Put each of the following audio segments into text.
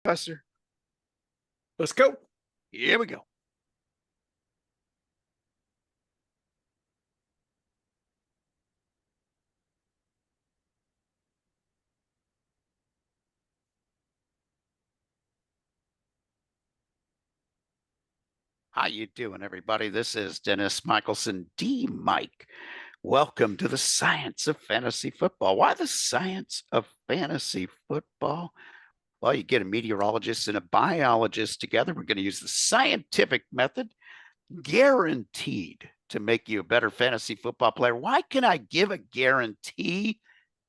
Professor. Let's go. Here we go. How you doing, everybody? This is Dennis Michelson, D. Mike. Welcome to the science of fantasy football. Why the science of fantasy football? Well, you get a meteorologist and a biologist together. We're going to use the scientific method, guaranteed to make you a better fantasy football player. Why can I give a guarantee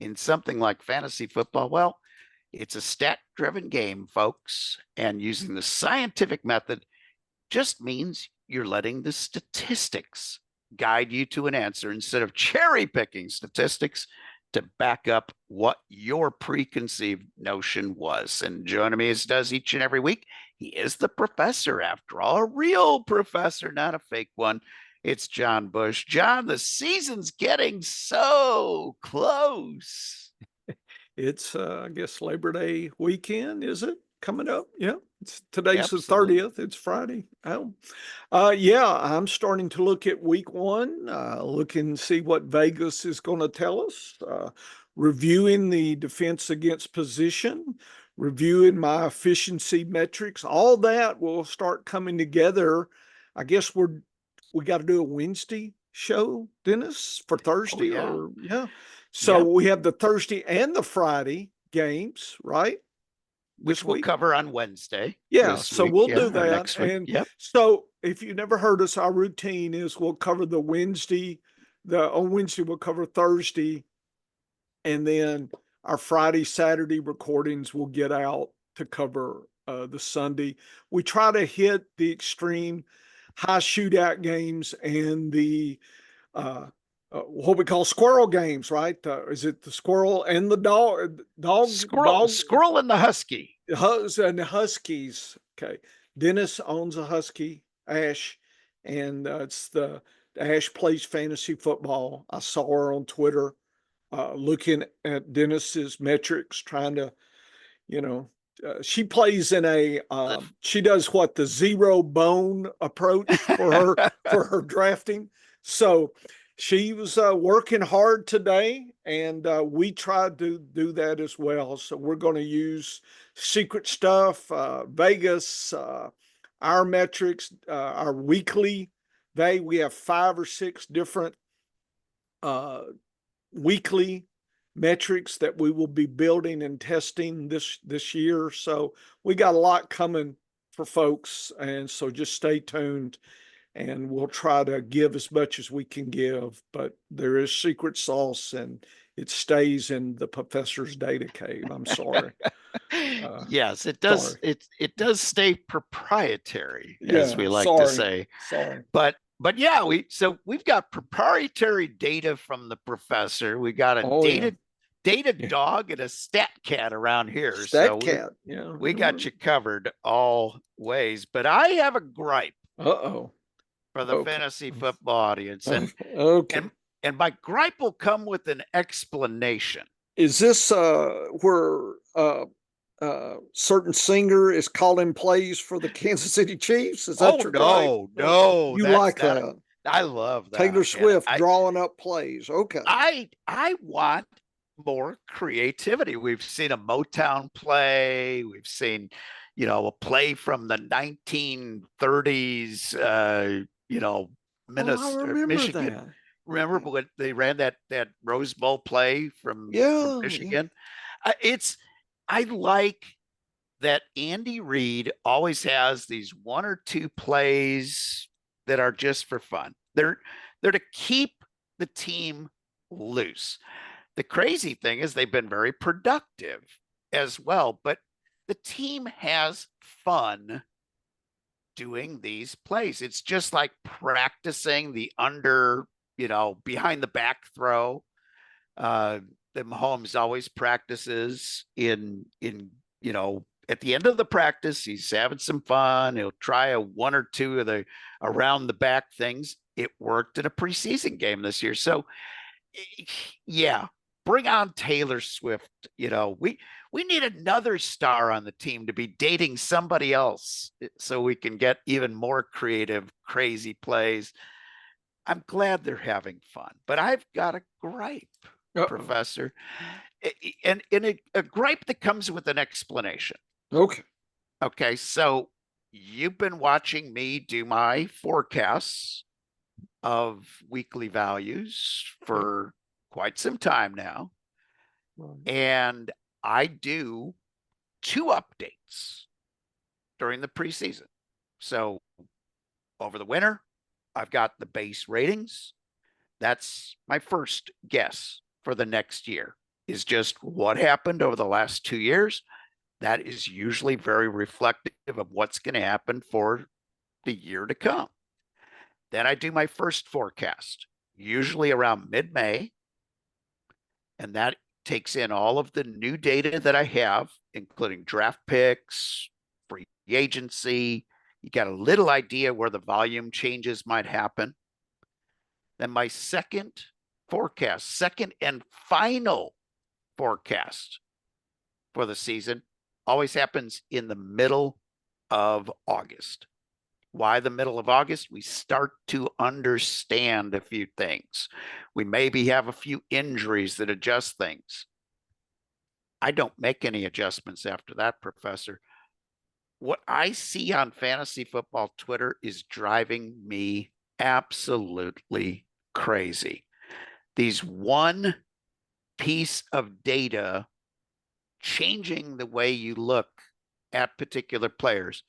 in something like fantasy football? Well, it's a stat-driven game, folks, and using the scientific method just means you're letting the statistics guide you to an answer instead of cherry picking statistics to back up what your preconceived notion was. And joining me as does each and every week, he is the professor, after all, a real professor, not a fake one. It's John Bush. John, the season's getting so close. It's, I guess, Labor Day weekend, is it? Coming up? Yeah. Today's Absolutely. the 30th. It's Friday. Oh, yeah, I'm starting to look at week one, look and see what Vegas is going to tell us, reviewing the defense against position, reviewing my efficiency metrics. All that will start coming together. I guess we got to do a Wednesday show, Dennis, for Thursday, yeah. or yeah. So we have the Thursday and the Friday games, right? Which we'll cover on Wednesday. Yeah, so we'll do that. Next week. And so if you never heard us, our routine is we'll cover the Wednesday, on Wednesday we'll cover Thursday, and then our Friday, Saturday recordings will get out to cover the Sunday. We try to hit the extreme high shootout games and the what we call squirrel games, right? Is it the squirrel and the dog? Squirrel and the husky. And the Huskies. Okay. Dennis owns a husky, Ash, and it's the Ash plays fantasy football. I saw her on Twitter looking at Dennis's metrics, trying to, she plays in a she does what the zero bone approach for her drafting. So she was working hard today, and we tried to do that as well. So we're going to use secret stuff, Vegas, our metrics, our weekly. We have 5 or 6 different weekly metrics that we will be building and testing this year. So we got a lot coming for folks, and so just stay tuned. And we'll try to give as much as we can give, but there is secret sauce, and it stays in the professor's data cave. I'm sorry. Yes, it does. Sorry. It does stay proprietary, as we like to say. Sorry. But yeah, we've got proprietary data from the professor. We got a data dog and a stat cat around here. Cat. We got you covered all ways. But I have a gripe. For the fantasy football audience. And my gripe will come with an explanation. Is this where certain singer is calling plays for the Kansas City Chiefs? Is that your gripe? No. You like that? I love that. Taylor Swift drawing up plays. Okay. I want more creativity. We've seen a Motown play. We've seen, a play from the 1930s, Michigan. That. Remember when they ran that Rose Bowl play from Michigan? I like that Andy Reid always has these 1 or 2 plays that are just for fun. They're to keep the team loose. The crazy thing is they've been very productive as well, but the team has fun doing these plays. It's just like practicing the behind the back throw. The Mahomes always practices in at the end of the practice, he's having some fun. He'll try 1 or 2 of the around the back things. It worked in a preseason game this year. So yeah, bring on Taylor Swift. We need another star on the team to be dating somebody else so we can get even more creative, crazy plays. I'm glad they're having fun, but I've got a gripe, Uh-oh. Professor, and a gripe that comes with an explanation. Okay. Okay, so you've been watching me do my forecasts of weekly values Yeah. for quite some time now. Right. And I do two updates during the preseason. So over the winter, I've got the base ratings. That's my first guess for the next year, is just what happened over the last 2 years. That is usually very reflective of what's going to happen for the year to come. Then I do my first forecast, usually around mid May, and that takes in all of the new data that I have, including draft picks, free agency. You got a little idea where the volume changes might happen. Then my second and final forecast for the season always happens in the middle of August. Why the middle of August? We start to understand a few things. We maybe have a few injuries that adjust things. I don't make any adjustments after that, Professor. What I see on fantasy football Twitter is driving me absolutely crazy. These one piece of data changing the way you look at particular players,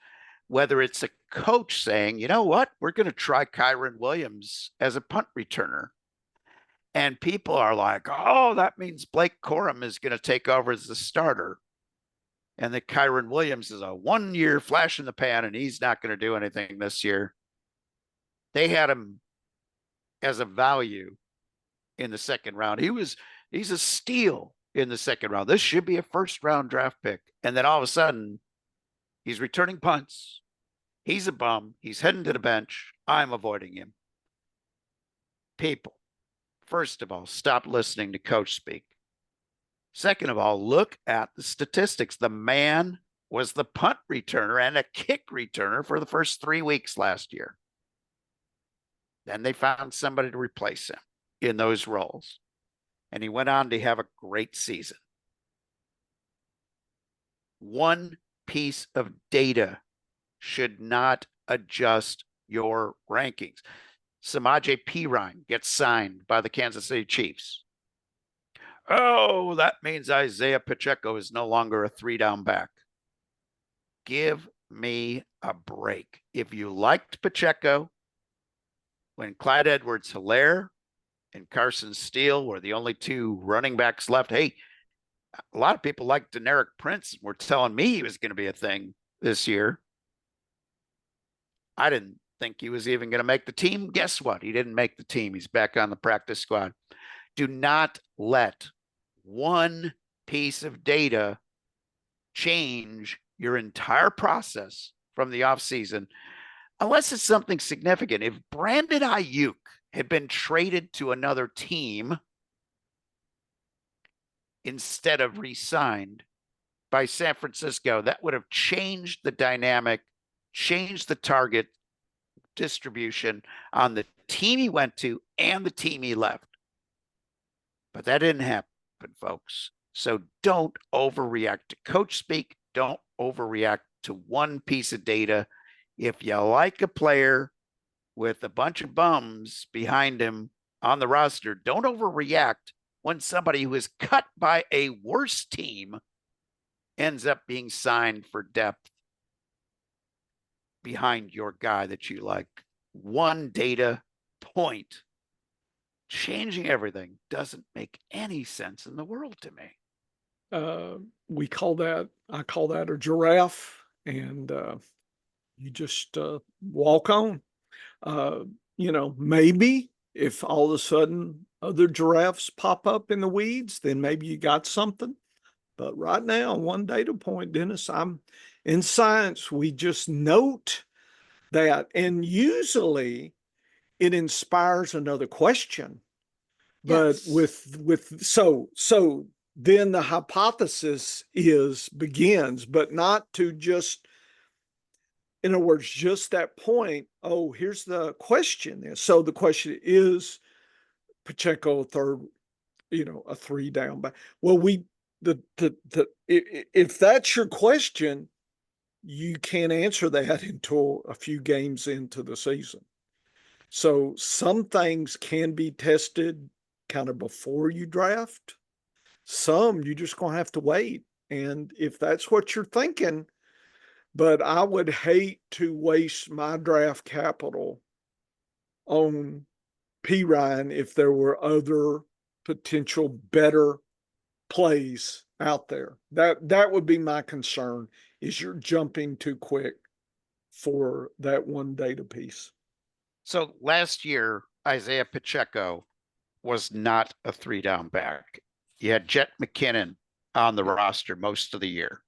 whether it's a coach saying, you know what, we're going to try Kyron Williams as a punt returner. And people are like, oh, that means Blake Corum is going to take over as the starter. And that Kyron Williams is a 1 year flash in the pan and he's not going to do anything this year. They had him as a value in the second round. He's a steal in the second round. This should be a first round draft pick. And then all of a sudden, he's returning punts. He's a bum. He's heading to the bench. I'm avoiding him. People, first of all, stop listening to coach speak. Second of all, look at the statistics. The man was the punt returner and a kick returner for the first 3 weeks last year. Then they found somebody to replace him in those roles. And he went on to have a great season. One piece of data should not adjust your rankings. Samaje Perine gets signed by the Kansas City Chiefs. Oh, that means Isaiah Pacheco is no longer a 3-down back. Give me a break. If you liked Pacheco when Clyde Edwards-Helaire and Carson Steele were the only two running backs left, hey, a lot of people like Deneric Prince were telling me he was going to be a thing this year. I didn't think he was even going to make the team. Guess what? He didn't make the team. He's back on the practice squad. Do not let one piece of data change your entire process from the offseason unless it's something significant. If Brandon Ayuk had been traded to another team instead of re-signed by San Francisco, that would have changed the dynamic, changed the target distribution on the team he went to and the team he left. But that didn't happen, folks. So don't overreact to coach speak. Don't overreact to one piece of data. If you like a player with a bunch of bums behind him on the roster, don't overreact when somebody who is cut by a worse team ends up being signed for depth behind your guy that you like. One data point changing everything doesn't make any sense in the world to me. I call that a giraffe, and you just walk on. Maybe if all of a sudden other giraffes pop up in the weeds, then maybe you got something. But right now, one data point, Dennis, I'm in science, we just note that, and usually it inspires another question. But Yes. so then the hypothesis begins, but not to just, in other words, just that point. Oh, here's the question. So the question is Pacheco a third, a three down back. Well, if that's your question, you can't answer that until a few games into the season. So some things can be tested kind of before you draft. Some you just gonna have to wait. And if that's what you're thinking, but I would hate to waste my draft capital on P Ryan if there were other potential better plays out there. That would be my concern, is you're jumping too quick for that one data piece. So last year, Isaiah Pacheco was not a three down back. You had Jet McKinnon on the roster most of the year.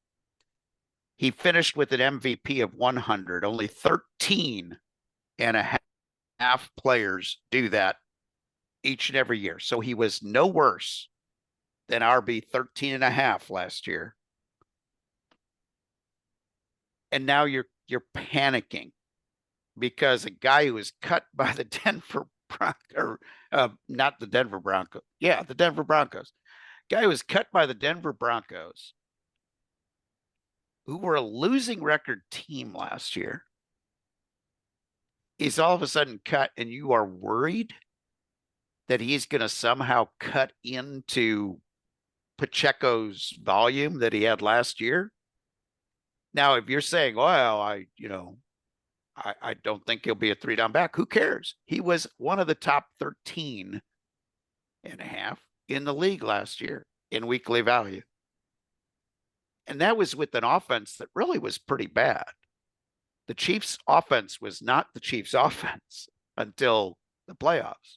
He finished with an MVP of 100. Only 13 and a half players do that each and every year. So he was no worse than RB 13 and a half last year. And now you're panicking because a guy who was cut by the Denver Broncos, not the Denver Broncos. Yeah, the Denver Broncos. Guy who was cut by the Denver Broncos, who were a losing record team last year, is all of a sudden cut, and you are worried that he's going to somehow cut into Pacheco's volume that he had last year. Now, if you're saying, well, I don't think he'll be a three down back, who cares? He was one of the top 13 and a half in the league last year in weekly value. And that was with an offense that really was pretty bad. The Chiefs' offense was not the Chiefs' offense until the playoffs.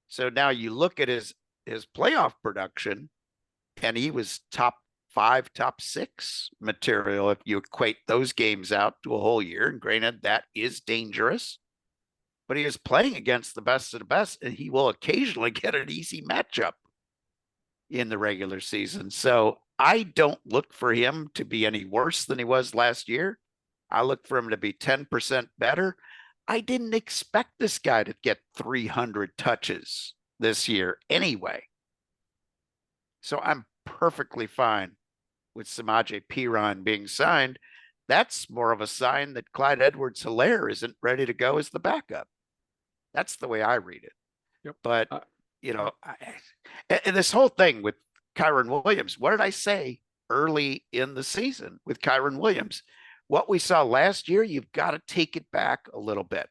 So now you look at his playoff production, and he was top 5, top 6 material if you equate those games out to a whole year. And granted, that is dangerous, but he is playing against the best of the best, and he will occasionally get an easy matchup in the regular season. So I don't look for him to be any worse than he was last year. I look for him to be 10% better. I didn't expect this guy to get 300 touches this year anyway. So I'm perfectly fine with Samaje Perine being signed. That's more of a sign that Clyde Edwards-Helaire isn't ready to go as the backup. That's the way I read it. Yep. But, and this whole thing with Kyren Williams, what did I say early in the season with Kyren Williams? What we saw last year, you've got to take it back a little bit,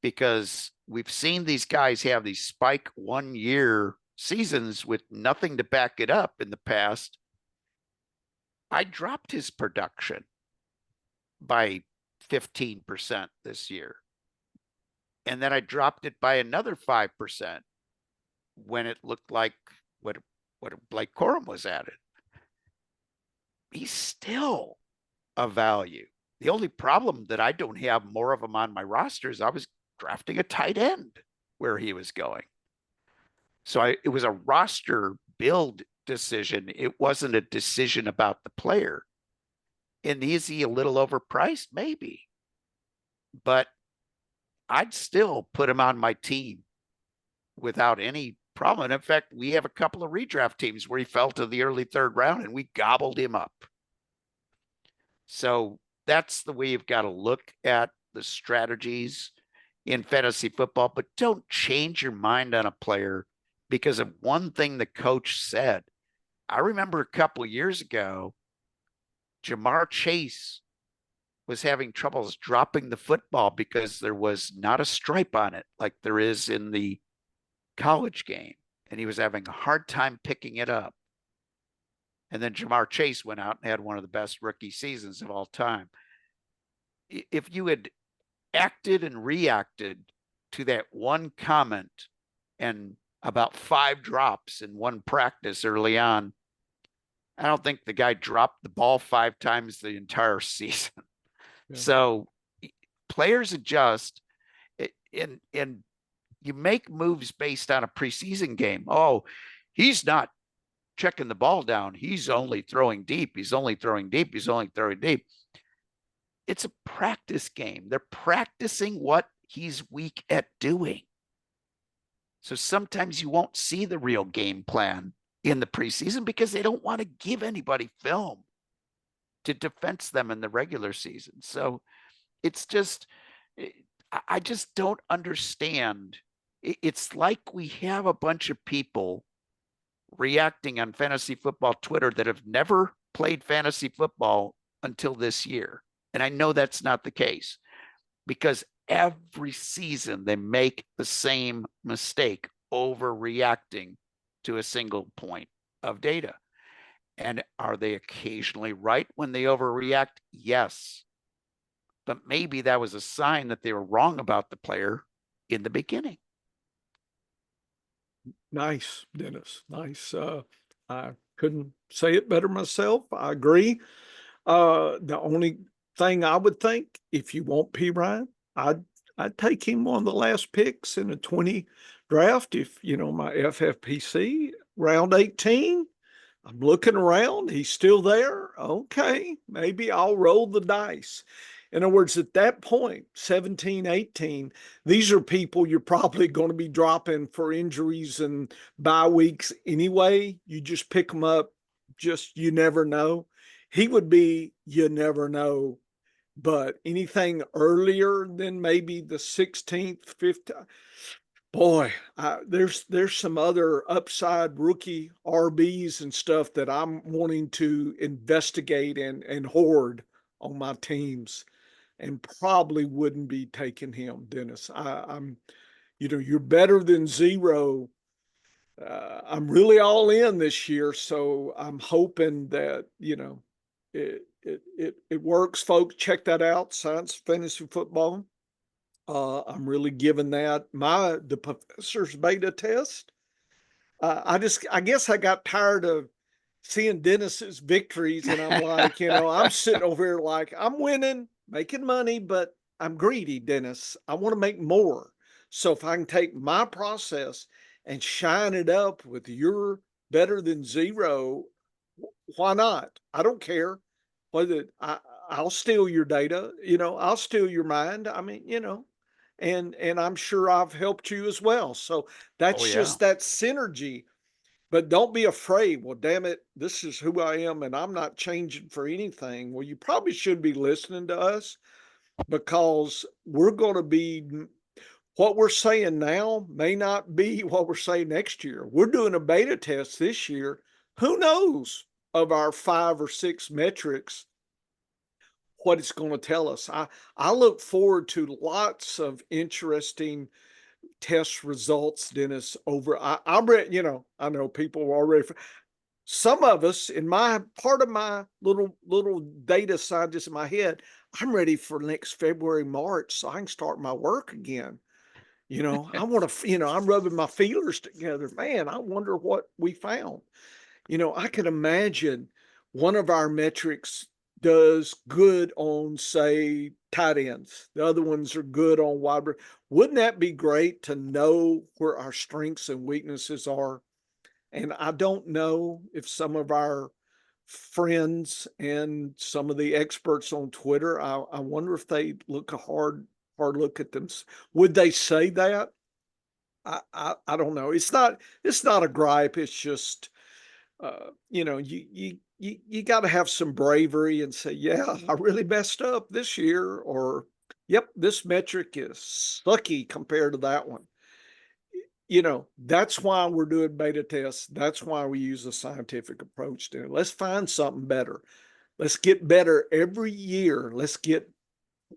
because we've seen these guys have these spike 1 year seasons with nothing to back it up in the past. I dropped his production by 15% this year. And then I dropped it by another 5% when it looked like what Blake Corum was at it. He's still a value. The only problem that I don't have more of him on my roster is I was drafting a tight end where he was going. So it was a roster build decision. It wasn't a decision about the player. And is he a little overpriced? Maybe. But I'd still put him on my team without any problem. And in fact, we have a couple of redraft teams where he fell to the early third round and we gobbled him up. So that's the way you've got to look at the strategies in fantasy football, but don't change your mind on a player because of one thing the coach said. I remember a couple of years ago, Jamar Chase was having troubles dropping the football because there was not a stripe on it like there is in the college game. And he was having a hard time picking it up. And then Jamar Chase went out and had one of the best rookie seasons of all time. If you had acted and reacted to that one comment and about 5 drops in one practice early on, I don't think the guy dropped the ball 5 times the entire season. Yeah. So players adjust, and you make moves based on a preseason game. Oh, he's not checking the ball down. He's only throwing deep. He's only throwing deep. He's only throwing deep. It's a practice game. They're practicing what he's weak at doing. So sometimes you won't see the real game plan in the preseason because they don't want to give anybody film to defense them in the regular season. So it's just, I just don't understand. It's like we have a bunch of people reacting on fantasy football Twitter that have never played fantasy football until this year. And I know that's not the case because every season they make the same mistake, overreacting to a single point of data. And are they occasionally right when they overreact? Yes. But maybe that was a sign that they were wrong about the player in the beginning. Nice, Dennis. Nice. I couldn't say it better myself. I agree. The only thing I would think, if you want P Ryan, I'd take him one of the last picks in a 20 draft. If you know my FFPC round 18, I'm looking around, he's still there. Okay, maybe I'll roll the dice. In other words, at that point, 17, 18, these are people you're probably going to be dropping for injuries and bye weeks anyway. You just pick them up, just you never know. He would be, you never know. But anything earlier than maybe the 16th, 15th, boy, there's some other upside rookie RBs and stuff that I'm wanting to investigate and hoard on my teams, and probably wouldn't be taking him, Dennis. I'm, you're better than zero. I'm really all in this year, so I'm hoping that it works, folks. Check that out, Science Fantasy Football. I'm really giving that the professor's beta test. I guess I got tired of seeing Dennis's victories, and I'm like, I'm sitting over here like I'm winning, making money, but I'm greedy, Dennis. I want to make more. So if I can take my process and shine it up with your better than zero, why not? I don't care whether I'll steal your data, I'll steal your mind. I mean, and I'm sure I've helped you as well. So Oh, that's yeah. just that synergy. But don't be afraid. Well, damn it, this is who I am, and I'm not changing for anything. Well, you probably should be listening to us, because we're going to be, what we're saying now may not be what we're saying next year. We're doing a beta test this year. Who knows of our 5 or 6 metrics what it's going to tell us. I look forward to lots of interesting test results, Dennis. I'm ready. I know people are already. Some of us, in my part of my little data scientist in my head, I'm ready for next February, March, so I can start my work again. I want to. I'm rubbing my feelers together. Man, I wonder what we found. I can imagine one of our metrics does good on, say, tight ends. The other ones are good on wide. Wouldn't that be great to know where our strengths and weaknesses are? And I don't know if some of our friends and some of the experts on Twitter, I wonder if they look a hard look at them. Would they say that? I don't know. It's not a gripe. It's just you got to have some bravery and say, yeah, I really messed up this year, or yep, this metric is sucky compared to that one. That's why we're doing beta tests. That's why we use a scientific approach to it. Let's find something better. Let's get better every year.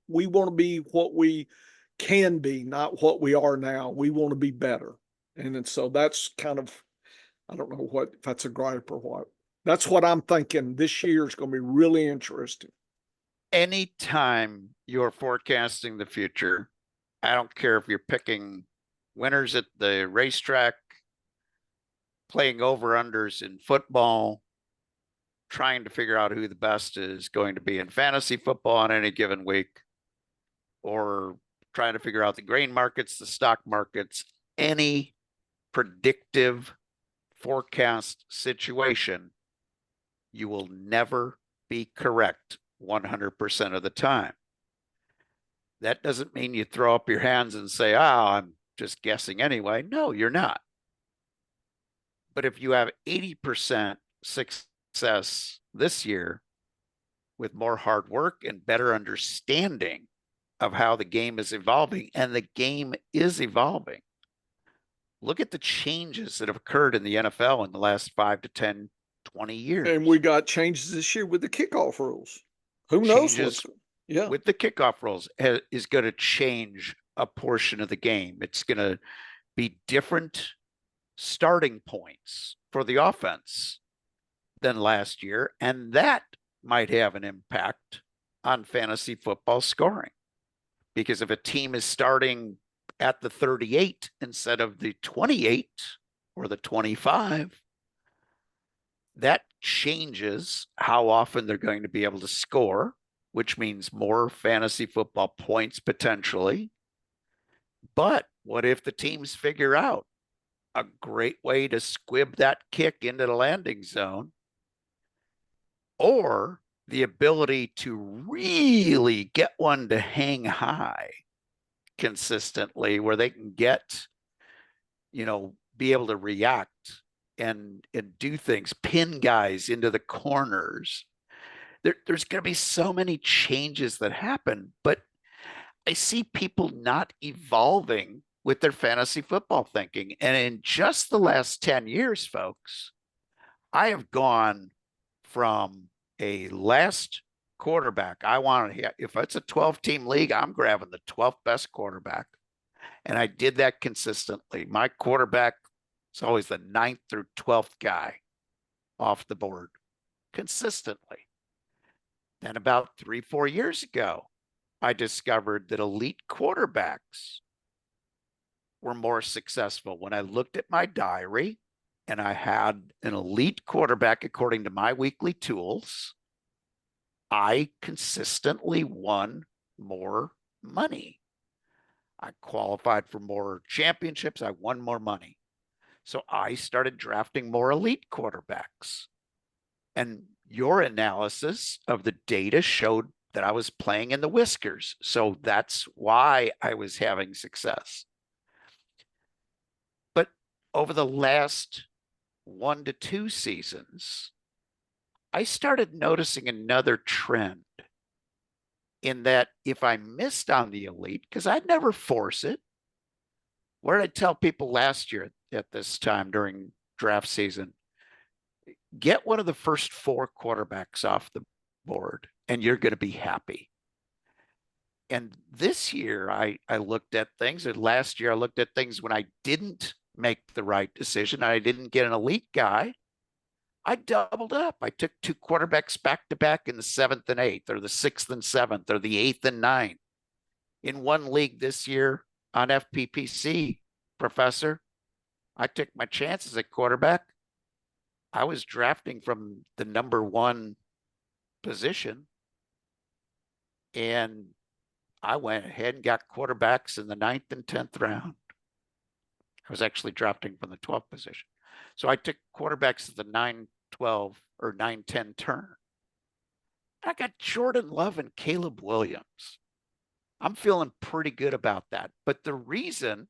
We want to be what we can be, not what we are now. We want to be better. And so that's kind of, I don't know if that's a gripe or what. That's what I'm thinking. This year is going to be really interesting. Anytime you're forecasting the future, I don't care if you're picking winners at the racetrack, playing over unders in football, trying to figure out who the best is going to be in fantasy football on any given week, or trying to figure out the grain markets, the stock markets, any predictive forecast situation, you will never be correct 100% of the time. That doesn't mean you throw up your hands and say, I'm just guessing anyway. No, you're not. But if you have 80% success this year with more hard work and better understanding of how the game is evolving, and the game is evolving. Look at the changes that have occurred in the NFL in the last 5 to 10, 20 And we years. got changes this year with the kickoff rules. Who knows Changes what's, yeah. with the kickoff rules is going to change a portion of the game. It's going to be different starting points for the offense than last year, and that might have an impact on fantasy football scoring. Because if a team is starting at the 38 instead of the 28 or the 25, that changes how often they're going to be able to score, which means more fantasy football points potentially. But what if the teams figure out a great way to squib that kick into the landing zone, or the ability to really get one to hang high consistently where they can get, be able to react and do things, pin guys into the corners. There's going to be so many changes that happen, but I see people not evolving with their fantasy football thinking. And in just the last 10 years, folks, I have gone from a last quarterback. I want to, if it's a 12-team league, I'm grabbing the 12th best quarterback. And I did that consistently. My quarterback is always the 9th through 12th guy off the board consistently. Then about 3-4 years ago, I discovered that elite quarterbacks were more successful. When I looked at my diary and I had an elite quarterback according to my weekly tools, I consistently won more money. I qualified for more championships. I won more money. So I started drafting more elite quarterbacks. And your analysis of the data showed that I was playing in the whiskers. So that's why I was having success. But over the last 1 to 2 seasons, I started noticing another trend in that if I missed on the elite, because I'd never force it, what did I tell people last year at this time during draft season? Get one of the first 4 quarterbacks off the board and you're going to be happy. And this year I looked at things, and last year I looked at things when I didn't make the right decision. I didn't get an elite guy. I doubled up. I took 2 quarterbacks back to back in the 7th and 8th, or the 6th and 7th, or the 8th and 9th. In one league this year on FPPC, Professor, I took my chances at quarterback. I was drafting from the number 1 position, and I went ahead and got quarterbacks in the 9th and 10th round. I was actually drafting from the 12th position. So I took quarterbacks at the 9, 12, or 9, 10 turn. I got Jordan Love and Caleb Williams. I'm feeling pretty good about that. But the reason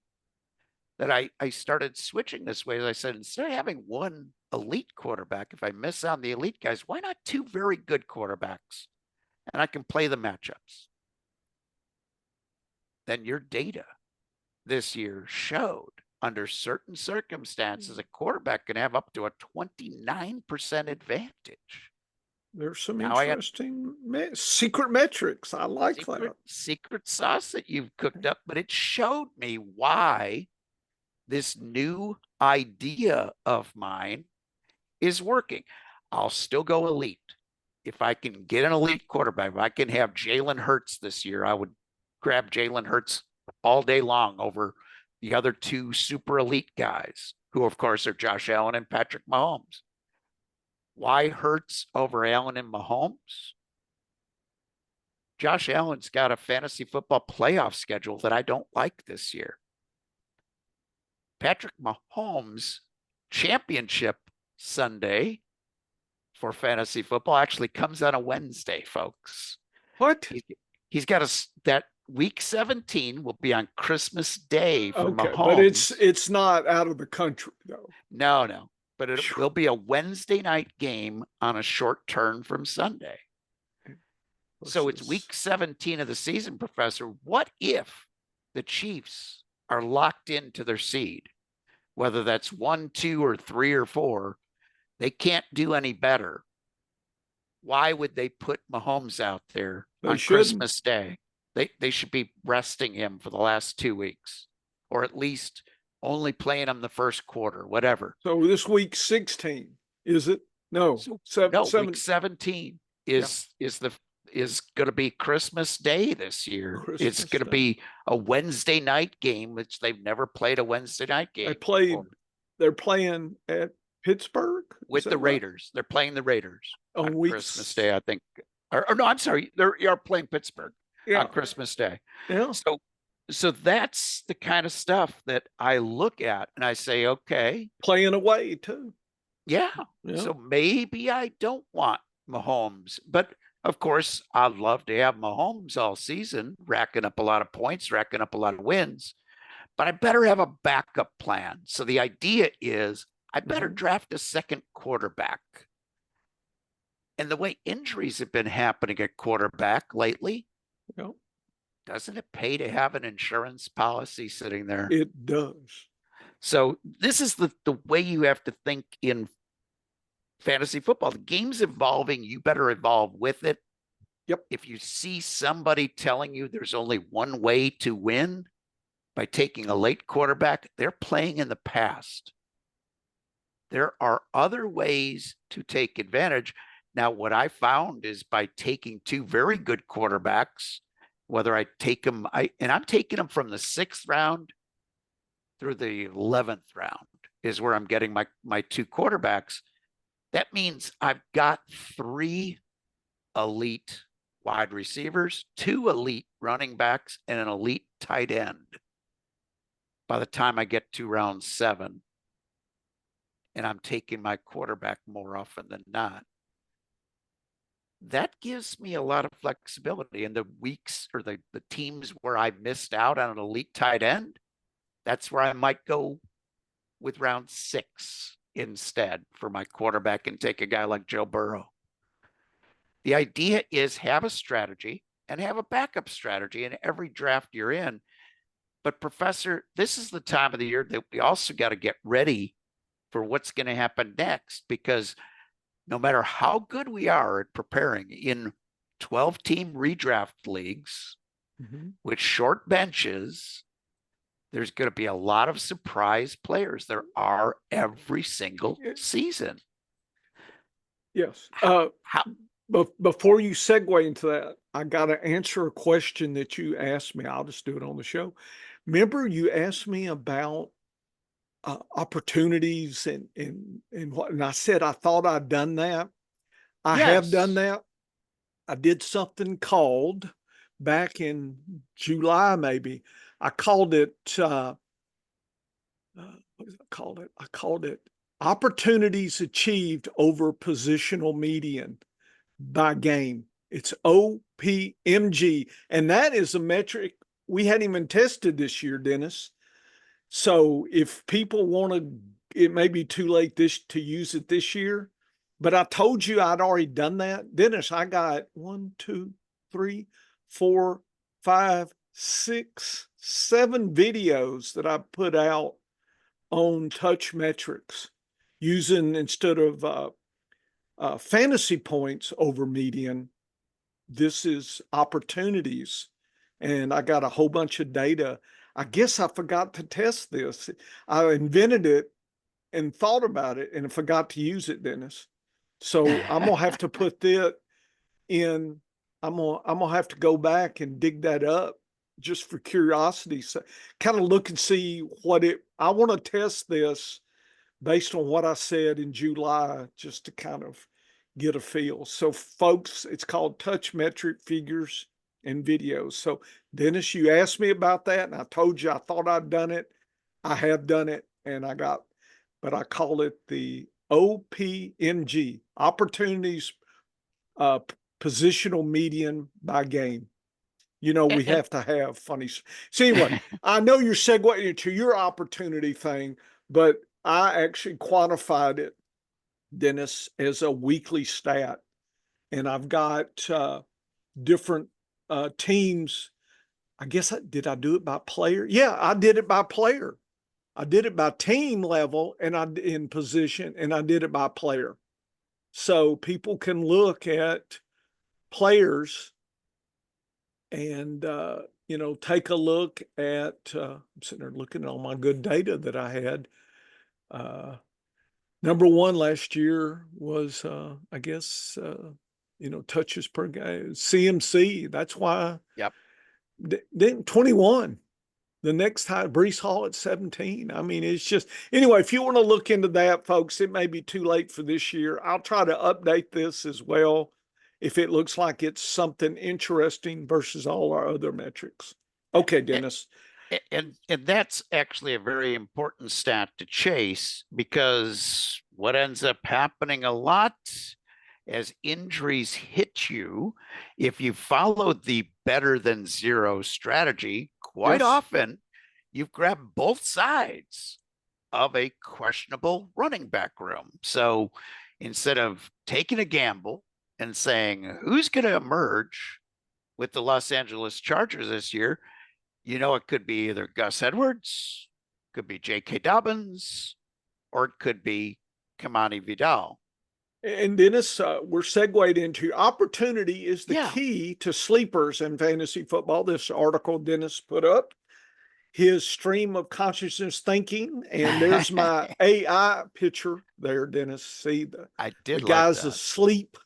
that I started switching this way is I said, instead of having 1 elite quarterback, if I miss on the elite guys, why not 2 very good quarterbacks? And I can play the matchups. Then your data this year showed under certain circumstances, a quarterback can have up to a 29% advantage. There's some Now interesting secret metrics. I like that. Secret sauce that you've cooked up, but it showed me why this new idea of mine is working. I'll still go elite. If I can get an elite quarterback, if I can have Jalen Hurts this year, I would grab Jalen Hurts all day long over the other 2 super elite guys, who of course are Josh Allen and Patrick Mahomes. Why Hurts over Allen and Mahomes? Josh Allen's got a fantasy football playoff schedule that I don't like this year. Patrick Mahomes championship Sunday for fantasy football actually comes on a Wednesday, folks. What? He's got that week 17 will be on Christmas Day for Okay, but Mahomes. it's not out of the country though. No, but it will be a Wednesday night game on a short turn from Sunday. So it's week 17 of the season, Professor. What if the Chiefs are locked into their seed, whether that's 1, 2, or 3 or 4? They can't do any better. Why would they put Mahomes out there on Christmas Day? They should be resting him for the last 2 weeks, or at least only playing him the first quarter, whatever. So this week 16, is it? No, week 17 is going to be Christmas Day this year. It's going to be a Wednesday night game, which they've never played a Wednesday night game. They're playing at Pittsburgh with the Raiders. They're playing the Raiders on Christmas Day, I think. Or no, I'm sorry, you're playing Pittsburgh on Christmas Day. Yeah. So that's the kind of stuff that I look at and I say, okay, playing away too. Yeah. So maybe I don't want Mahomes, but of course, I'd love to have Mahomes all season, racking up a lot of points, racking up a lot of wins, but I better have a backup plan. So the idea is I better draft a second quarterback. And the way injuries have been happening at quarterback lately, doesn't it pay to have an insurance policy sitting there? It does. So this is the way you have to think in fantasy football. The game's evolving. You better evolve with it. Yep. If you see somebody telling you there's only one way to win by taking a late quarterback, they're playing in the past. There are other ways to take advantage. Now, what I found is by taking 2 very good quarterbacks, whether I take them, I'm taking them from the 6th round through the 11th round is where I'm getting my 2 quarterbacks. That means I've got 3 elite wide receivers, 2 elite running backs, and an elite tight end by the time I get to round 7. And I'm taking my quarterback more often than not. That gives me a lot of flexibility. In the weeks or the teams where I missed out on an elite tight end, that's where I might go with round 6 instead for my quarterback and take a guy like Joe Burrow. The idea is have a strategy and have a backup strategy in every draft you're in. But Professor, this is the time of the year that we also got to get ready for what's going to happen next, because no matter how good we are at preparing in 12-team redraft leagues with short benches, there's going to be a lot of surprise players. There are every single season. Yes. Before you segue into that, I got to answer a question that you asked me. I'll just do it on the show. Remember, you asked me about opportunities and what, and I said I thought I'd done that. I have done that. I did something called back in July, maybe. I called it what did I call it? I called it opportunities achieved over positional median by game. It's OPMG, and that is a metric we hadn't even tested this year, Dennis. So if people wanted, it may be too late to use it this year, but I told you I'd already done that. Dennis, I got 1, 2, 3, 4, 5, 6, 7 videos that I put out on touch metrics using, instead of fantasy points over median, this is opportunities. And I got a whole bunch of data. I guess I forgot to test this. I invented it and thought about it and forgot to use it, Dennis. So I'm gonna have to put that in. I'm gonna have to go back and dig that up just for curiosity. So kind of look and see what I want to test this based on what I said in July, just to kind of get a feel. So folks, it's called touch metric figures and videos. So Dennis, you asked me about that and I told you I thought I'd done it. I have done it, and I got but I call it the OPMG, opportunities, positional median by game. You know, we And have to have funny. So anyway, I know you're segueing into your opportunity thing, but I actually quantified it, Dennis, as a weekly stat. And I've got different teams. I guess did I do it by player? Yeah, I did it by player. I did it by team level and I in position, and I did it by player. So people can look at players and take a look at. I'm sitting there looking at all my good data that I had. Number one last year was, I guess, touches per game. CMC. That's why. yep. Then 21. The next time, Brees Hall at 17. I mean, it's just, anyway, if you want to look into that, folks, it may be too late for this year. I'll try to update this as well if it looks like it's something interesting versus all our other metrics. Okay, Dennis. And that's actually a very important stat to chase, because what ends up happening a lot as injuries hit you, if you follow the better than zero strategy, quite Yes. often you've grabbed both sides of a questionable running back room. So instead of taking a gamble and saying, who's going to emerge with the Los Angeles Chargers this year, it could be either Gus Edwards, could be J.K. Dobbins, or it could be Kamani Vidal. And Dennis, we're segued into opportunity is the Yeah. key to sleepers in fantasy football. This article Dennis put up his stream of consciousness thinking, and there's my AI picture there, Dennis. See I the did like guy's that. asleep,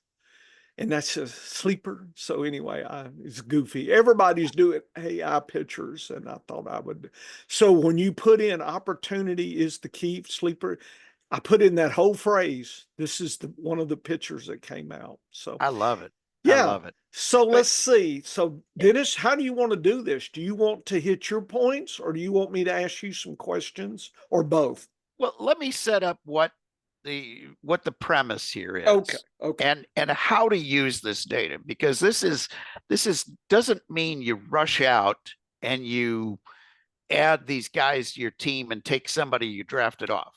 and that's a sleeper. So anyway, it's goofy. Everybody's doing AI pictures, and I thought I would. So when you put in opportunity is the key sleeper, I put in that whole phrase. This is one of the pictures that came out. So I love it. I yeah. love it. So But let's see. So Dennis, how do you want to do this? Do you want to hit your points, or do you want me to ask you some questions, or both? well, let me set up what the premise here Okay. is, Okay. and how to use this data, because this is doesn't mean you rush out and you add these guys to your team and take somebody you drafted off.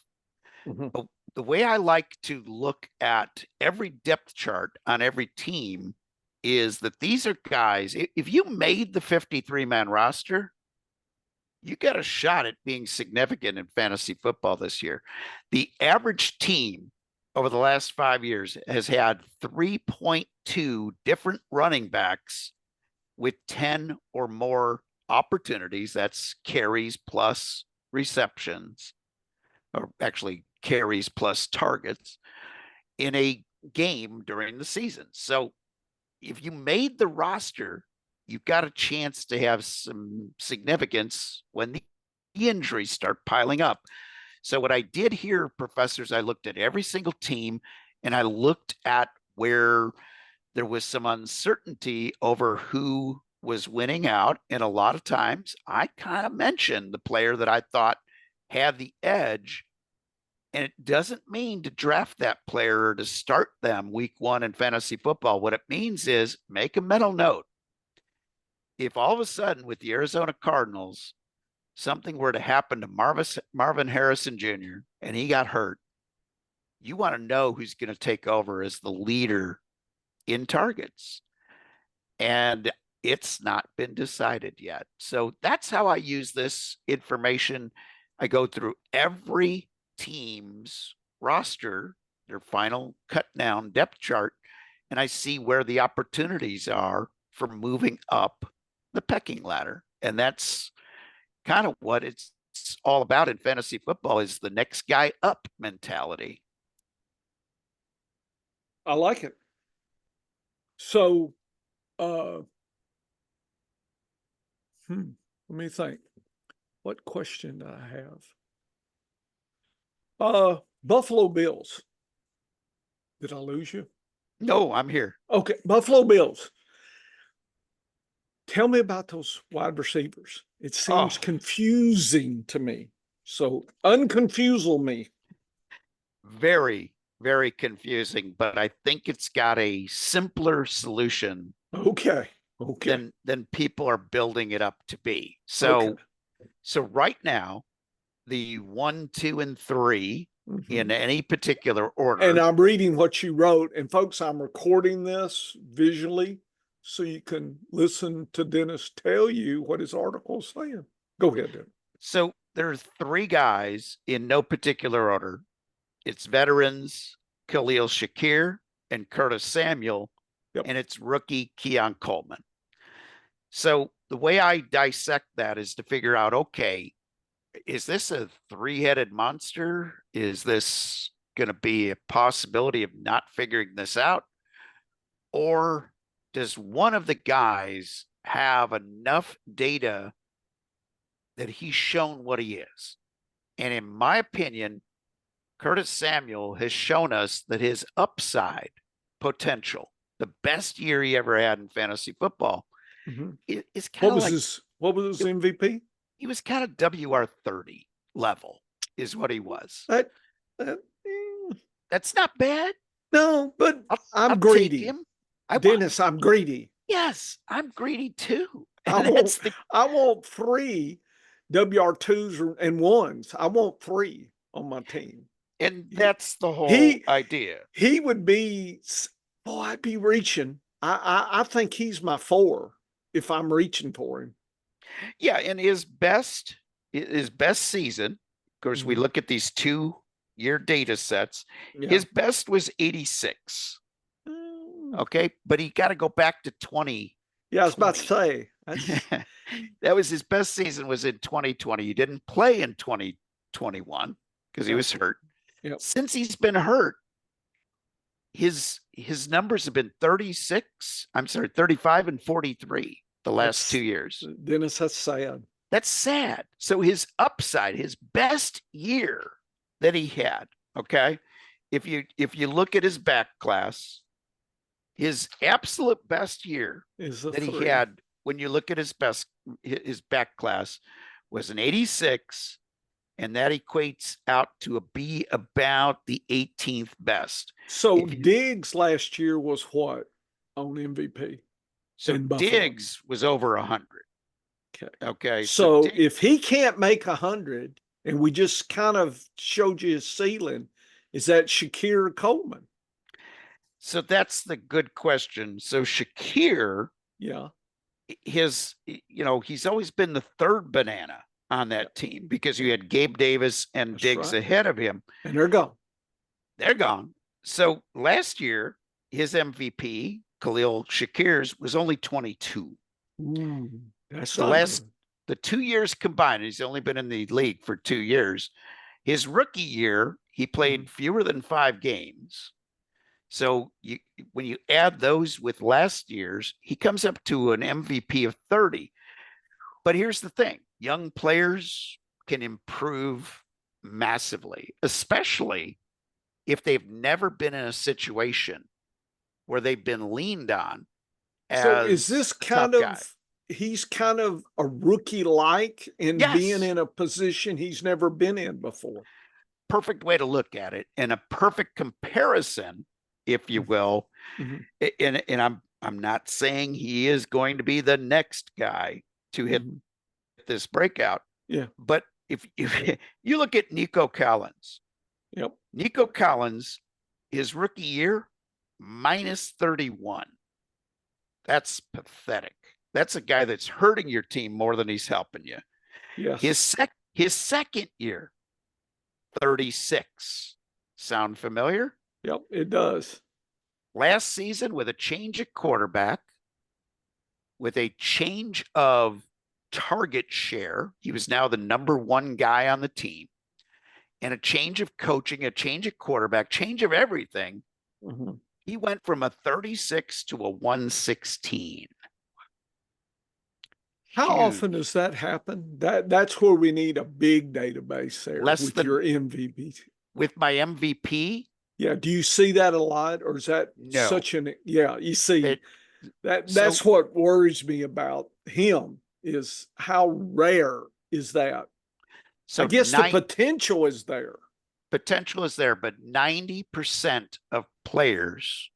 Mhm. The way I like to look at every depth chart on every team is that these are guys, if you made the 53-man roster, you got a shot at being significant in fantasy football this year. The average team over the last 5 years has had 3.2 different running backs with 10 or more opportunities. That's carries plus receptions, or actually carries plus targets in a game during the season. So if you made the roster, you've got a chance to have some significance when the injuries start piling up. So what I did here, professors, I looked at every single team and I looked at where there was some uncertainty over who was winning out. And a lot of times I kind of mentioned the player that I thought had the edge. And it doesn't mean to draft that player or to start them week one in fantasy football. What it means is make a mental note. If all of a sudden with the Arizona Cardinals, something were to happen to Marvin Harrison Jr. and he got hurt, you want to know who's going to take over as the leader in targets. And it's not been decided yet. So that's how I use this information. I go through every team's roster, their final cut down depth chart, and I see where the opportunities are for moving up the pecking ladder. And that's kind of what it's all about in fantasy football, is the next guy up mentality. I like it. So, uh, let me think. What question do I have? Buffalo Bills. Did I lose you? No, I'm here. Okay, Buffalo Bills. Tell me about those wide receivers. It seems Oh, confusing to me. So unconfusal me. very, very confusing, but I think it's got a simpler solution Okay. Okay. than people are building it up to be. Okay. So right now, the 1, 2, and 3 in Mhm. any particular And order. I'm reading what you wrote. And folks, I'm recording this visually so you can listen to Dennis tell you what his article is saying. Go ahead, Dennis. So there's three guys in no particular order. It's veterans, Khalil Shakir and Curtis Samuel, Yep. and it's rookie Keon Coleman. So the way I dissect that is to figure out, okay, is this a three-headed monster? Is this going to be a possibility of not figuring this out? Or does one of the guys have enough data that he's shown what he is? And in my opinion, Curtis Samuel has shown us that his upside potential, the best year he ever had in fantasy football, is kind of like What was his MVP? he was kind of WR30 level, is what he was. That, that That's not bad. no, but I'll I'm take greedy. him. Dennis, I'm greedy. Yes, I'm greedy too. I And want I want 3 WR2s and ones. I want 3 on my team. and that's the whole He idea. he would be I'd be reaching. I think he's my 4 if I'm reaching for him. Yeah, and his best season, of course, we look at these 2-year data sets. Yeah. His best was 86. Okay, but he got to go back to 20. Yeah, I was about to say. That was his best season was in 2020. He didn't play in 2021 because he was hurt. Yep. Since he's been hurt, his numbers have been 35 and 43 the last 2 years. Dennis, that's sad. That's sad. So his upside, his best year that he had, okay? If you look at his back class, his absolute best year that he had when you look at his back class was an 86, and that equates out to be about the 18th best. So Diggs last year was what on MVP? So Diggs was over 100. Okay. So if he can't make 100, and we just kind of showed you his ceiling, is that Shakir Coleman? So that's the good question. So Shakir, yeah, he's always been the third banana on that team because you had Gabe Davis and Diggs ahead of him. And they're gone. They're gone. So last year, his MVP, Khalil Shakir's, was only 22. That's the 2 years combined, he's only been in the league for 2 years. His rookie year, he played fewer than 5 games. So when you add those with last year's, he comes up to an MVP of 30. But here's the thing, young players can improve massively, especially if they've never been in a situation where they've been leaned on. So is this he's kind of a rookie-like in being in a position he's never been in before? Perfect way to look at it, and a perfect comparison, if you will. And I'm not saying he is going to be the next guy to hit this breakout. Yeah. But if you look at Nico Collins, Nico Collins, his rookie year, minus 31. That's pathetic. That's a guy that's hurting your team more than he's helping you. Yes. His second year, 36. Sound familiar? Yep, it does. Last season, with a change at quarterback, with a change of target share, he was now the number 1 guy on the team, and a change of coaching, a change of quarterback, change of everything. He went from a 36 to a 116. How often does that happen? That's where we need a big database there with your MVP. With my MVP? Yeah. Do you see that a lot, or is that such an you see that's what worries me about him, is how rare is that? So I guess the potential is there. potential is there, but 90% of players,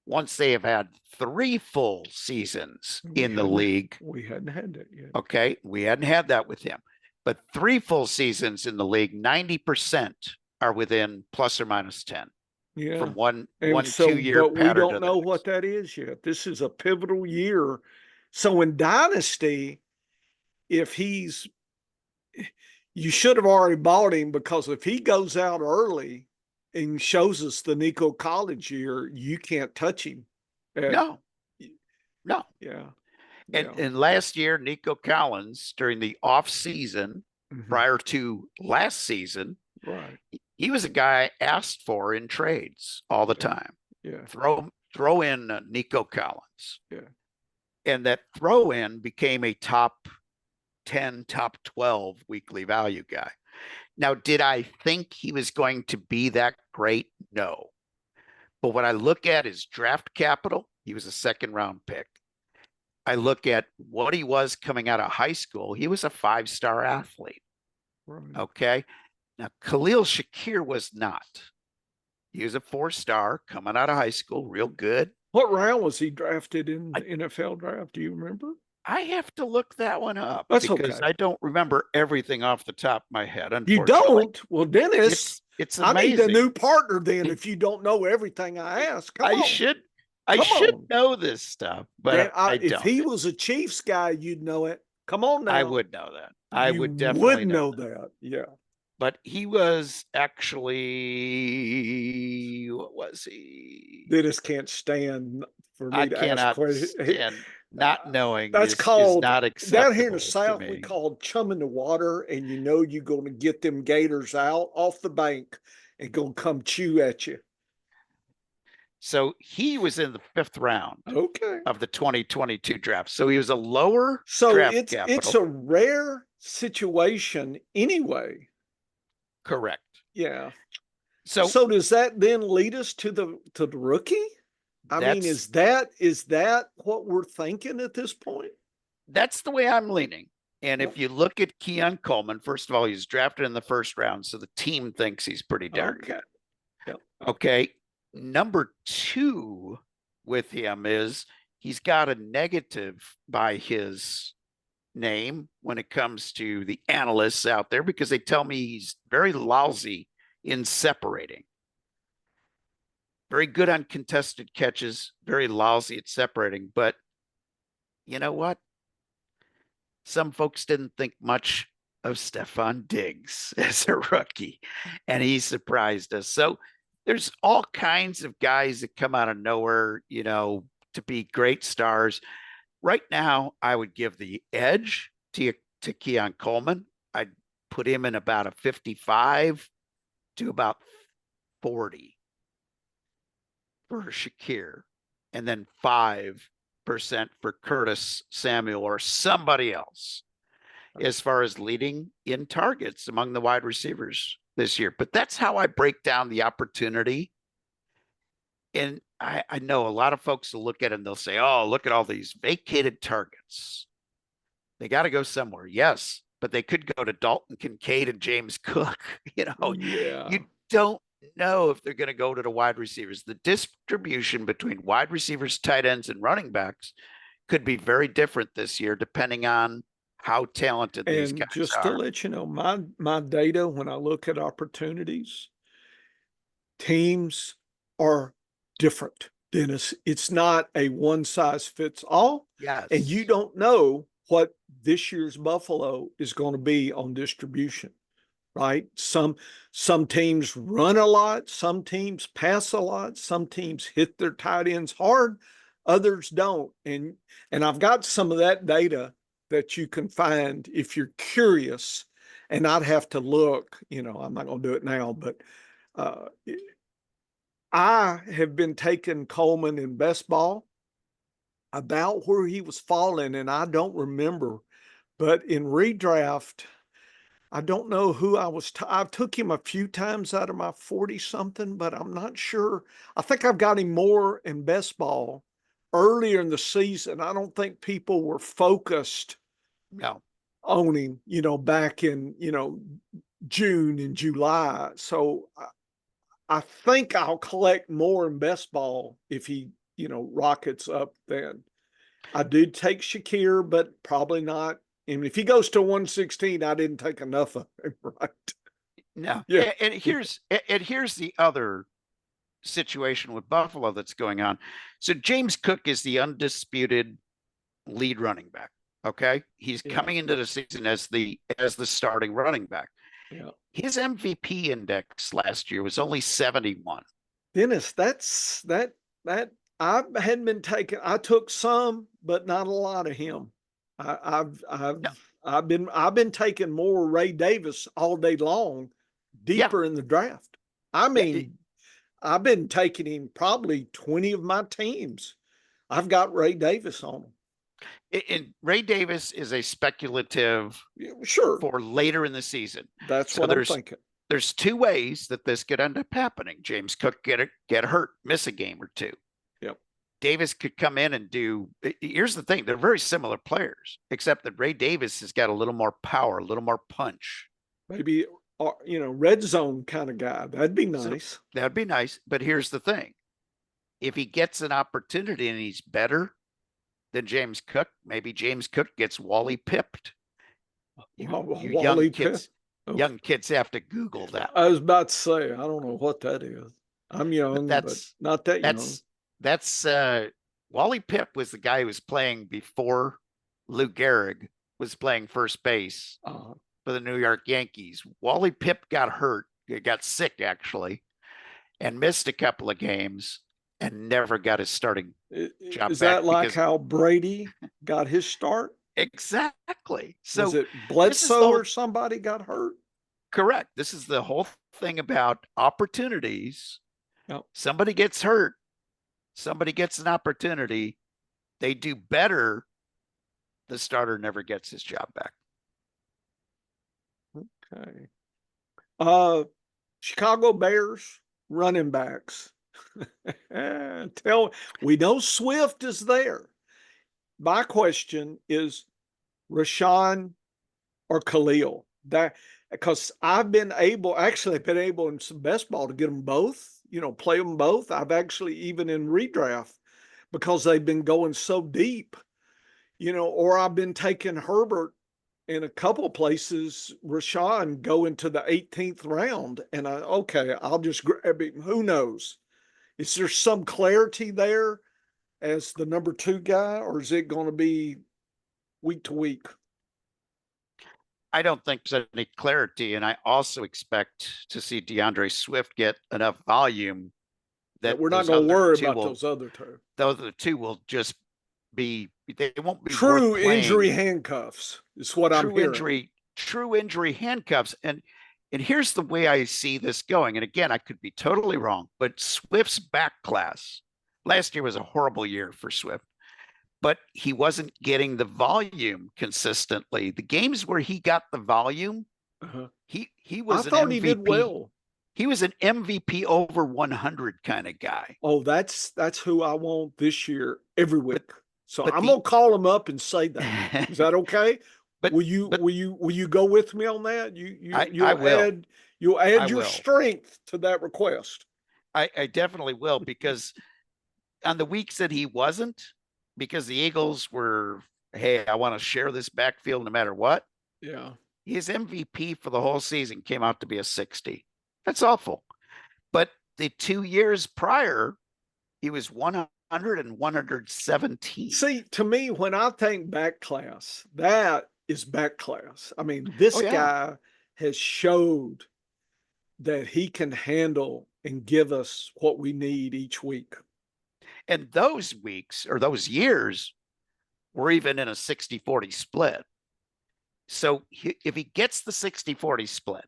once they have had 3 full seasons in the league, we hadn't had that yet. okay, we hadn't had that with him, but 3 full seasons in the league, 90% are within plus or minus 10 from one 2 year but we pattern don't to the know next. what that is yet. This is a pivotal year. So in dynasty, if he's, you should have already bought him, because if he goes out early and shows us the Nico College year, you can't touch him. No, no. Yeah. And last year, Nico Collins, during the off season prior to last season, right, he was a guy asked for in trades all the time. Yeah. Throw in Nico Collins. Yeah. And that throw in became a top 10, top 12 weekly value guy. Now, did I think he was going to be that great? No. But when I look at his draft capital, he was a second round pick. I look at what he was coming out of high school. He was a 5-star athlete. Right. Okay. Now, Khalil Shakir was not. He was a 4-star coming out of high school, real good. What round was he drafted in the NFL draft? Do you remember? I have to look that one up. That's because okay. I don't remember everything off the top of my head. You don't? Well, Dennis, it's I amazing. need a new partner then if you don't know everything I ask. Come on. I should know this stuff, but I don't. If he was a Chiefs guy, you'd know it. Come on now. I would know that. I You would definitely know that. Yeah. But he was actually, what was he? Dennis can't stand for me I to cannot ask questions. stand not knowing. That's is called, not down here in the acceptable to South, we me. call chum in the water, and you know you're going to get them gators out off the bank and going to come chew at you. So he was in the 5th round Okay. of the 2022 draft. So he was a lower So draft capital. it's a rare situation anyway. Correct. Yeah. So does that then lead us to the rookie? I mean, is that what we're thinking at this point? That's the way I'm leaning. And if you look at Keon Coleman, first of all, he's drafted in the 1st round, so the team thinks he's pretty darn good. Yep. Okay. Number 2 with him is he's got a negative by his name when it comes to the analysts out there, because they tell me he's very lousy in separating. Very good on contested catches, very lousy at separating. But you know what? Some folks didn't think much of Stephon Diggs as a rookie, and he surprised us. So there's all kinds of guys that come out of nowhere, to be great stars. Right now, I would give the edge to Keon Coleman. I'd put him in about a 55 to about 40 for Shakir, and then 5% for Curtis Samuel or somebody else as far as leading in targets among the wide receivers this year. But that's how I break down the opportunity. And I know a lot of folks will look at it and they'll say, oh, look at all these vacated targets. They got to go somewhere. Yes, but they could go to Dalton Kincaid and James Cook. You don't know if they're going to go to the wide receivers. The distribution between wide receivers, tight ends, and running backs could be very different this year, depending on how talented these guys are. Just to let you know, my data, when I look at opportunities, teams are different, Dennis. It's not a one size fits all. Yes. And you don't know what this year's Buffalo is going to be on distribution, right? Some teams run a lot, some teams pass a lot, some teams hit their tight ends hard, others don't. And I've got some of that data that you can find if you're curious, and I'd have to look, I'm not going to do it now, but I have been taking Coleman in best ball about where he was falling, and I don't remember, but in redraft, I don't know who I took him a few times out of my 40 something, but I'm not sure. I think I've got him more in best ball earlier in the season. I don't think people were focused on him, back in, June and July. So I think I'll collect more in best ball if he, rockets up then. I did take Shakir, but probably not. And if he goes to 116, I didn't take enough of him, right? No. Yeah. And here's the other situation with Buffalo that's going on. So James Cook is the undisputed lead running back. Okay. He's Yeah. coming into the season as the starting running back. Yeah. His MVP index last year was only 71. Dennis, that I hadn't been taking. I took some, but not a lot of him. No, I've been taking more Ray Davis all day long, yeah. deeper in the draft. I Yeah. mean, I've been taking him probably 20 of my teams. I've got Ray Davis on them. And Ray Davis is a speculative Yeah, sure, for later in the season. that's So what I'm there's thinking. there's two ways that this could end up happening. James Cook get hurt, miss a game or two. Yep. Davis could come in and do. Here's the thing: they're very similar players, except that Ray Davis has got a little more power, a little more punch. Maybe red zone kind of guy. That'd be So nice. that'd be nice. But here's the thing: if he gets an opportunity and he's better than James Cook, maybe James Cook gets Wally pipped. You Wally Pitt. Okay. young kids have to Google that I one. was about to say, I don't know what that is. I'm But young, but that's not that young. that's that's Wally Pipp was the guy who was playing before Lou Gehrig was playing first base Uh, for the New York Yankees. Wally Pipp got hurt, got sick actually, and missed a couple of games and never got his starting job is back that like because how Brady got his start? exactly. Was So it this is the Bledsoe whole or somebody got hurt? correct. This is the whole thing about opportunities. Yep. Somebody gets hurt, somebody gets an opportunity, they do better, the starter never gets his job back. Okay. Chicago Bears running backs. We know Swift is there. My question is Rashawn or Khalil. That because I've been able, actually, I've been able in some best ball to get them both, play them both. I've actually even in redraft because they've been going so deep, or I've been taking Herbert in a couple places, Rashawn go into the 18th round, and I'll just grab him. Who knows? Is there some clarity there as the number two guy, or is it going to be week to week? I don't think there's any clarity, and I also expect to see DeAndre Swift get enough volume That that we're not those going to other worry two about will those other two. those other two will just be they won't be worth True injury playing. handcuffs is what I'm True hearing. injury, true injury handcuffs. And here's the way I see this going. And again, I could be totally wrong, but Swift's back class last year was a horrible year for Swift, but he wasn't getting the volume consistently. The games where he got the volume, Uh-huh. he I was an thought he did MVP. well. He was an MVP over 100 kind of guy. Oh, that's who I want this year every But week. So but I'm the gonna call him up and say that. Is that okay? but but Will you go with me on that? I will. You'll I add your will. strength to that request. I definitely will because on the weeks that he wasn't, because the Eagles were, hey, I want to share this backfield no matter what. Yeah. His MVP for the whole season came out to be a 60. That's awful. But the 2 years prior, he was 100 and 117. See, to me, when I think back class, that is back class. I mean, Oh, this yeah. guy has showed that he can handle and give us what we need each week. And those weeks or those years were even in a 60-40 split. So if he gets the 60-40 split,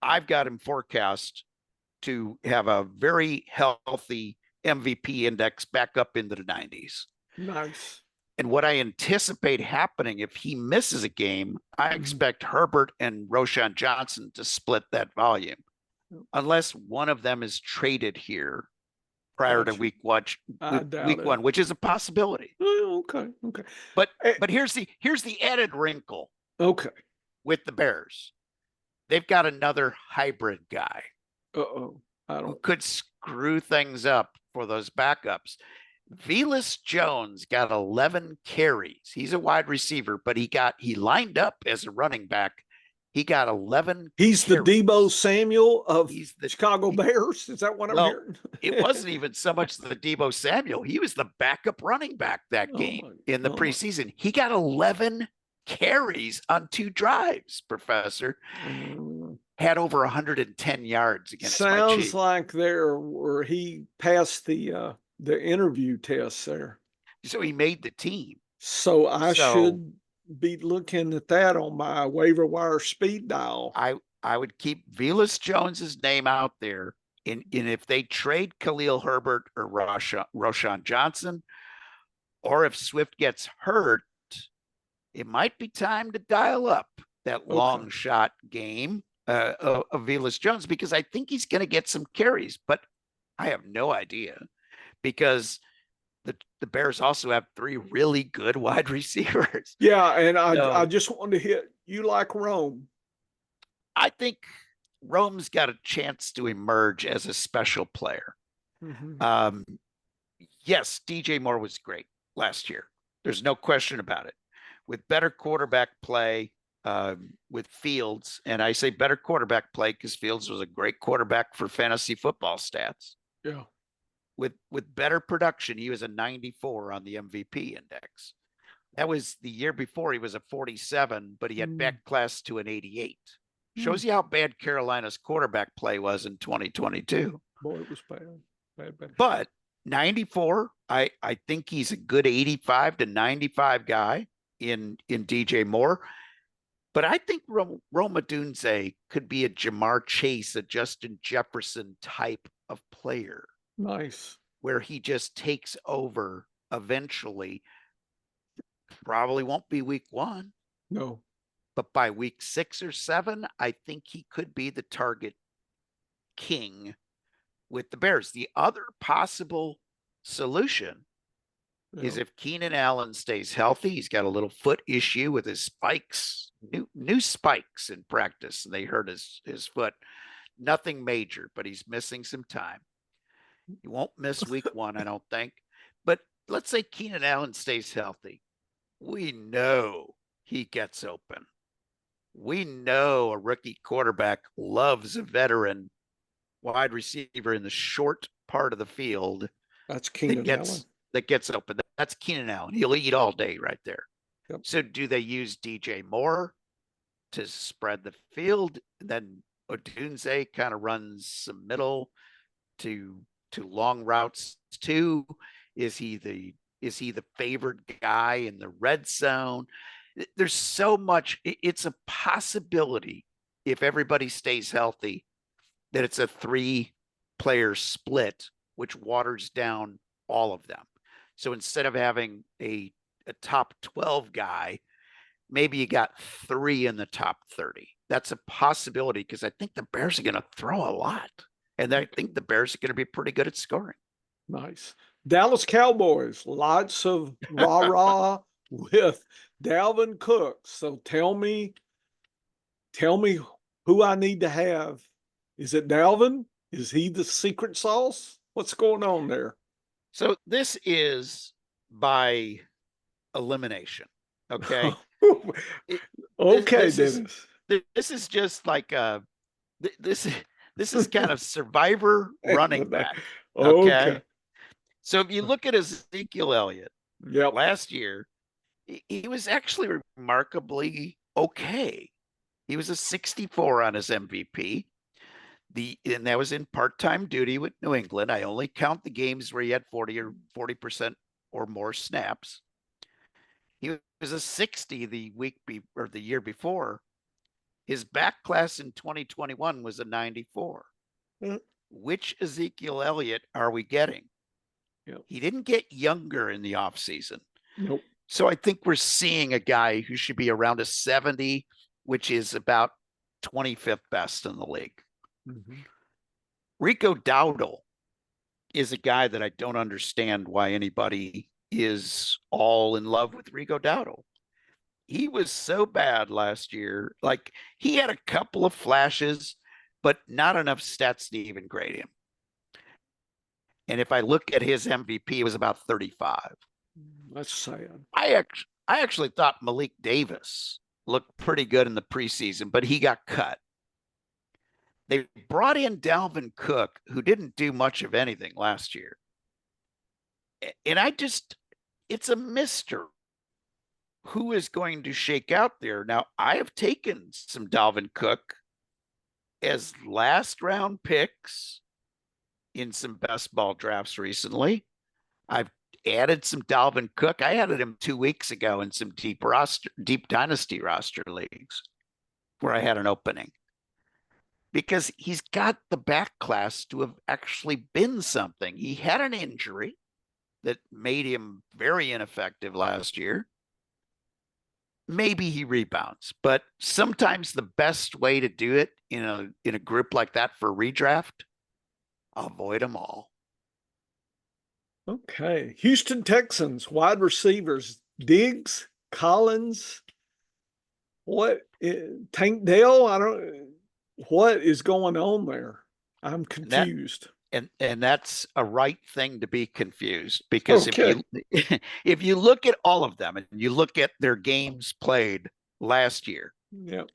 I've got him forecast to have a very healthy MVP index back up into the 90s. Nice. And what I anticipate happening if he misses a game, I Mhm. expect Herbert and Roshan Johnson to split that volume, unless one of them is traded here prior to Gotcha. I doubt week it. one, which is a possibility. Okay. Okay. But Eh, but here's the added wrinkle Okay. with the Bears. they've got another hybrid guy Uh-oh. I who don't. could screw things up for those backups. Velas Jones got 11 carries. He's a wide receiver, but he lined up as a running back. He got 11 He's the Debo carries. Samuel of He's the Chicago Bears. Is that what I'm Well, hearing? it wasn't even so much the Debo Samuel. He was the backup running back that Oh game my, in the oh my. preseason. He got 11 carries on 2 drives, Professor. Uh, Had over 110 yards against my Sounds Chiefs. like there where he passed the interview test there. So he made the team. So I So should be looking at that on my waiver wire speed dial. I would keep Velas Jones's name out there. In if they trade Khalil Herbert or Roshan Johnson, or if Swift gets hurt, it might be time to dial up that Okay. long shot game of Velas Jones because I think he's going to get some carries, but I have no idea because the Bears also have 3 really good wide receivers. Yeah, and I So just wanted to hit you like Rome. I think Rome's got a chance to emerge as a special player. Mm-hmm. Um, yes, DJ Moore was great last year. There's no question about it. With better quarterback play, with Fields, and I say better quarterback play because Fields was a great quarterback for fantasy football stats. Yeah. With better production, he was a 94 on the MVP index. That was the year before he was a 47, but he had Mm. backclass to an 88. Mm. Shows you how bad Carolina's quarterback play was in 2022. Boy, it was bad. Bad, bad. But 94, I think he's a good 85 to 95 guy in DJ Moore. But I think Rome Odunze could be a Jamar Chase, a Justin Jefferson type of player Nice. where he just takes over eventually. Probably won't be week 1, No. but by week 6 or 7, I think he could be the target king with the Bears. The other possible solution is No. if Keenan Allen stays healthy. He's got a little foot issue with his spikes, new spikes in practice, and they hurt his foot. Nothing major, but he's missing some time. He won't miss week 1, I don't think. But let's say Keenan Allen stays healthy. We know he gets open. We know a rookie quarterback loves a veteran wide receiver in the short part of the field That's that Keenan Allen. gets open. That's Keenan Allen. He'll eat all day right there. Yep. So do they use DJ Moore to spread the field? Then Odunze kind of runs some middle to long routes too. Is he the favored guy in the red zone? There's so much. It's a possibility if everybody stays healthy that it's a 3-player split, which waters down all of them. So instead of having a top 12 guy, maybe you got 3 in the top 30. That's a possibility because I think the Bears are going to throw a lot. And I think the Bears are going to be pretty good at scoring. Nice. Dallas Cowboys, lots of rah-rah with Dalvin Cook. So tell me who I need to have. Is it Dalvin? Is he the secret sauce? What's going on there? So this is by elimination. Okay. It, Okay, this is Dennis. this is just like this this is kind of survivor running back. Okay. Okay. So if you look at Ezekiel Elliott Yep. last year, he was actually remarkably okay. He was a 64 on his MVP. And that was in part-time duty with New England. I only count the games where he had 40% or more snaps. He was a 60 or the year before. His back class in 2021 was a 94. Mm. Which Ezekiel Elliott are we getting? Yep. He didn't get younger in the offseason. Nope. So I think we're seeing a guy who should be around a 70, which is about 25th best in the league. Mm-hmm. Rico Dowdle is a guy that I don't understand why anybody is all in love with Rico Dowdle. he was so bad last year. Like he had a couple of flashes, but not enough stats to even grade him. And if I look at his MVP, it was about 35. That's sad. I actually thought Malik Davis looked pretty good in the preseason, but he got cut. They brought in Dalvin Cook, who didn't do much of anything last year. And it's a mystery who is going to shake out there. Now, I have taken some Dalvin Cook as last round picks in some best ball drafts recently. I've added some Dalvin Cook. I added him 2 weeks ago in some deep dynasty roster leagues where I had an opening because he's got the back class to have actually been something. He had an injury that made him very ineffective last year. Maybe he rebounds, but sometimes the best way to do it in a group like that for redraft, avoid them all. Okay. Houston Texans wide receivers, Diggs, Collins, Tank Dell? What is going on there? I'm And that confused. and that's a right thing to be confused because if Okay. you if you look at all of them and you look at their games played last year, Yep.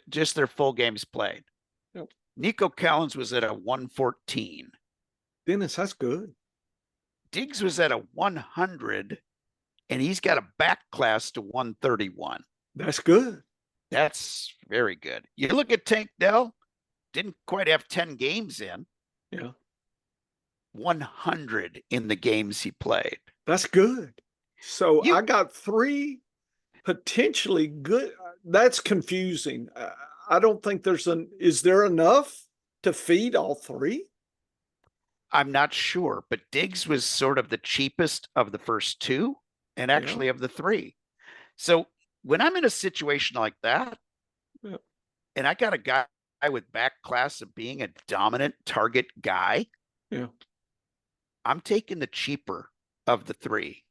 just their full games played. Yep. Nico Collins was at a 114. Dennis, that's good. Diggs was at a 100 and he's got a back class to 131. That's good. That's very good. You look at Tank Dell, didn't quite have 10 games in, Yeah. 100 in the games he played. That's good. So You I got three potentially good. That's confusing. I don't think is there enough to feed all three? I'm not sure, but Diggs was sort of the cheapest of the first two and Yeah. actually of the three. So when I'm in a situation like that, Yeah. and I got a guy with back class of being a dominant target guy, Yeah. I'm taking the cheaper of the three.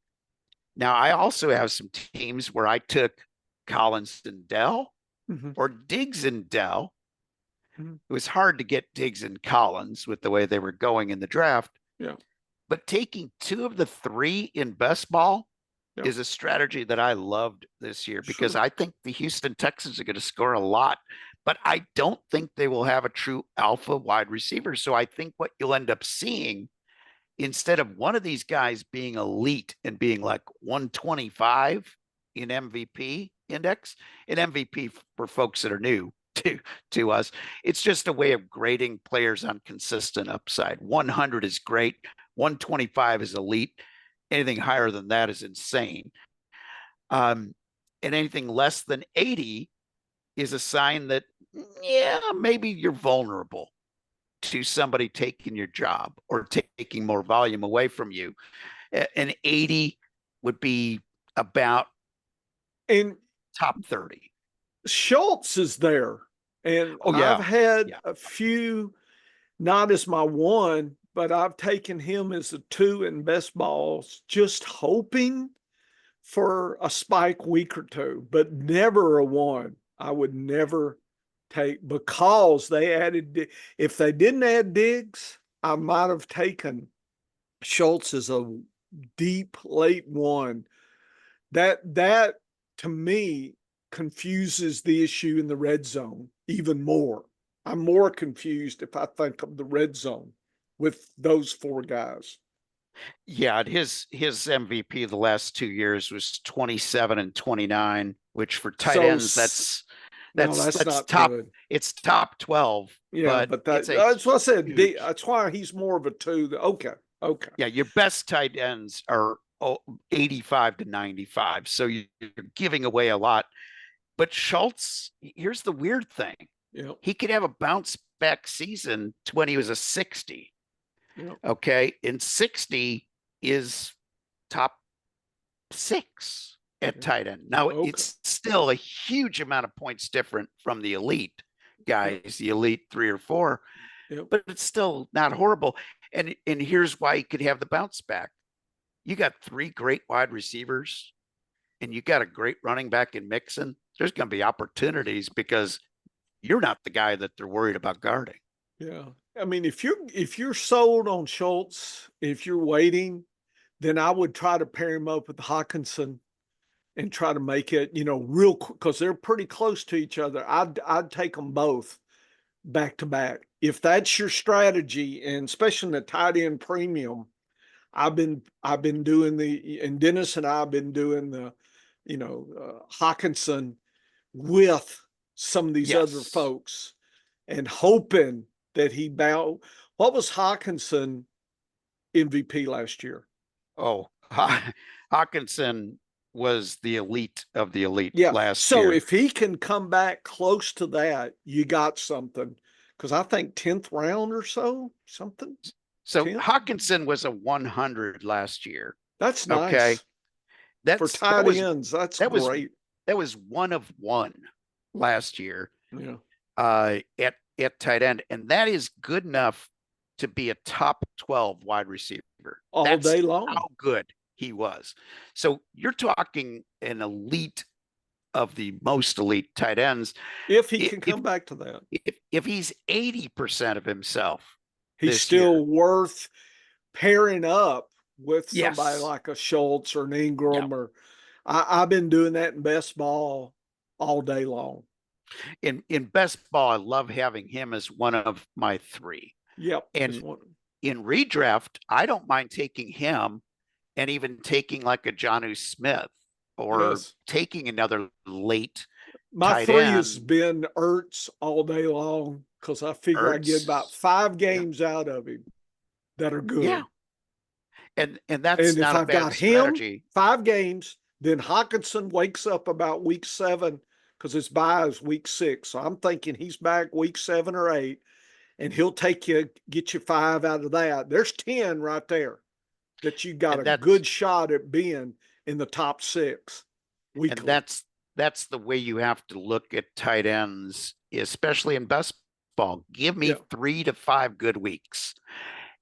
Now, I also have some teams where I took Collins and Dell Mm-hmm. or Diggs and Dell. Mm-hmm. It was hard to get Diggs and Collins with the way they were going in the draft. Yeah. But taking two of the three in best ball Yeah. is a strategy that I loved this year because Sure. I think the Houston Texans are going to score a lot, but I don't think they will have a true alpha wide receiver. So I think what you'll end up seeing instead of one of these guys being elite and being like 125 in MVP index, an MVP for folks that are new to us, it's just a way of grading players on consistent upside. 100 is great, 125 is elite. Anything higher than that is insane. And anything less than 80 is a sign that, yeah, maybe you're vulnerable to somebody taking your job or taking more volume away from you. An 80 would be about And top 30. Schultz is there. And Oh, I've yeah. had Yeah. a few, not as my one, but I've taken him as a two in best balls, just hoping for a spike week or two, but never a one. I would never take because they added, if they didn't add Diggs, I might have taken Schultz as a deep late one. That to me confuses the issue in the red zone even more. I'm more confused if I think of the red zone with those four guys. Yeah, his MVP the last 2 years was 27 and 29, which for tight So ends, no, that's that's not top, good. it's top 12, Yeah, but but it's a that's what I said. huge. That's why he's more of a two. Okay, okay, Yeah, your best tight ends are 85 to 95. So you're giving away a lot. But Schultz, here's the weird thing. yeah, He could have a bounce back season to when he was a 60. yeah, Okay. And 60 is top six at yeah. tight end. Now, Okay, it's still a huge amount of points different from the elite yeah, guys, the elite three or four, yeah, but it's still not horrible. And here's why he could have the bounce back. You got three great wide receivers and you got a great running back in Mixon, there's going to be opportunities because you're not the guy that they're worried about guarding. Yeah. I mean, if you're sold on Schultz, if you're waiting, then I would try to pair him up with Hawkinson and try to make it, real quick because they're pretty close to each other. I'd take them both back to back. If that's your strategy, and especially in the tight end premium, I've been doing and Dennis and I've been doing the, Hawkinson with some of these other Yes. folks and hoping that he bow. What was Hawkinson MVP last year? Oh, Hawkinson was the elite of the elite Yeah. last So year. if he can come back close to that, you got something. Because I think 10th round or so, something. So 10th. Hawkinson was a 100 last year. That's Okay. nice for That's that tight was ends. That's that was great. that was one of one last year Yeah. at tight end, and that is good enough to be a top 12 wide receiver. All That's day long. how good he was. So you're talking an elite of the most elite tight ends. If he If can come back to that, if he's 80% of himself he's this year, still worth pairing up with somebody yes. like a Schultz or an Yeah. Ingram, or I've been doing that in best ball all day long. In best ball, I love having him as one of my three. Yep. And in redraft, I don't mind taking him and even taking like a Jonnu Smith or Yes. taking another late My tight three has end. been Ertz all day long because I figure I get about Ertz. 5 games out of him that are Yeah. good. And that's And if not a I've bad got him strategy. 5 games, then Hawkinson wakes up about week 7 because his bye is week 6. So I'm thinking he's back week 7 or 8, and he'll get you 5 out of that. There's 10 right there that you got And a that's good shot at being in the top 6 and weekly. that's the way you have to look at tight ends, especially in best ball. Give me Yeah. 3 to 5 good weeks.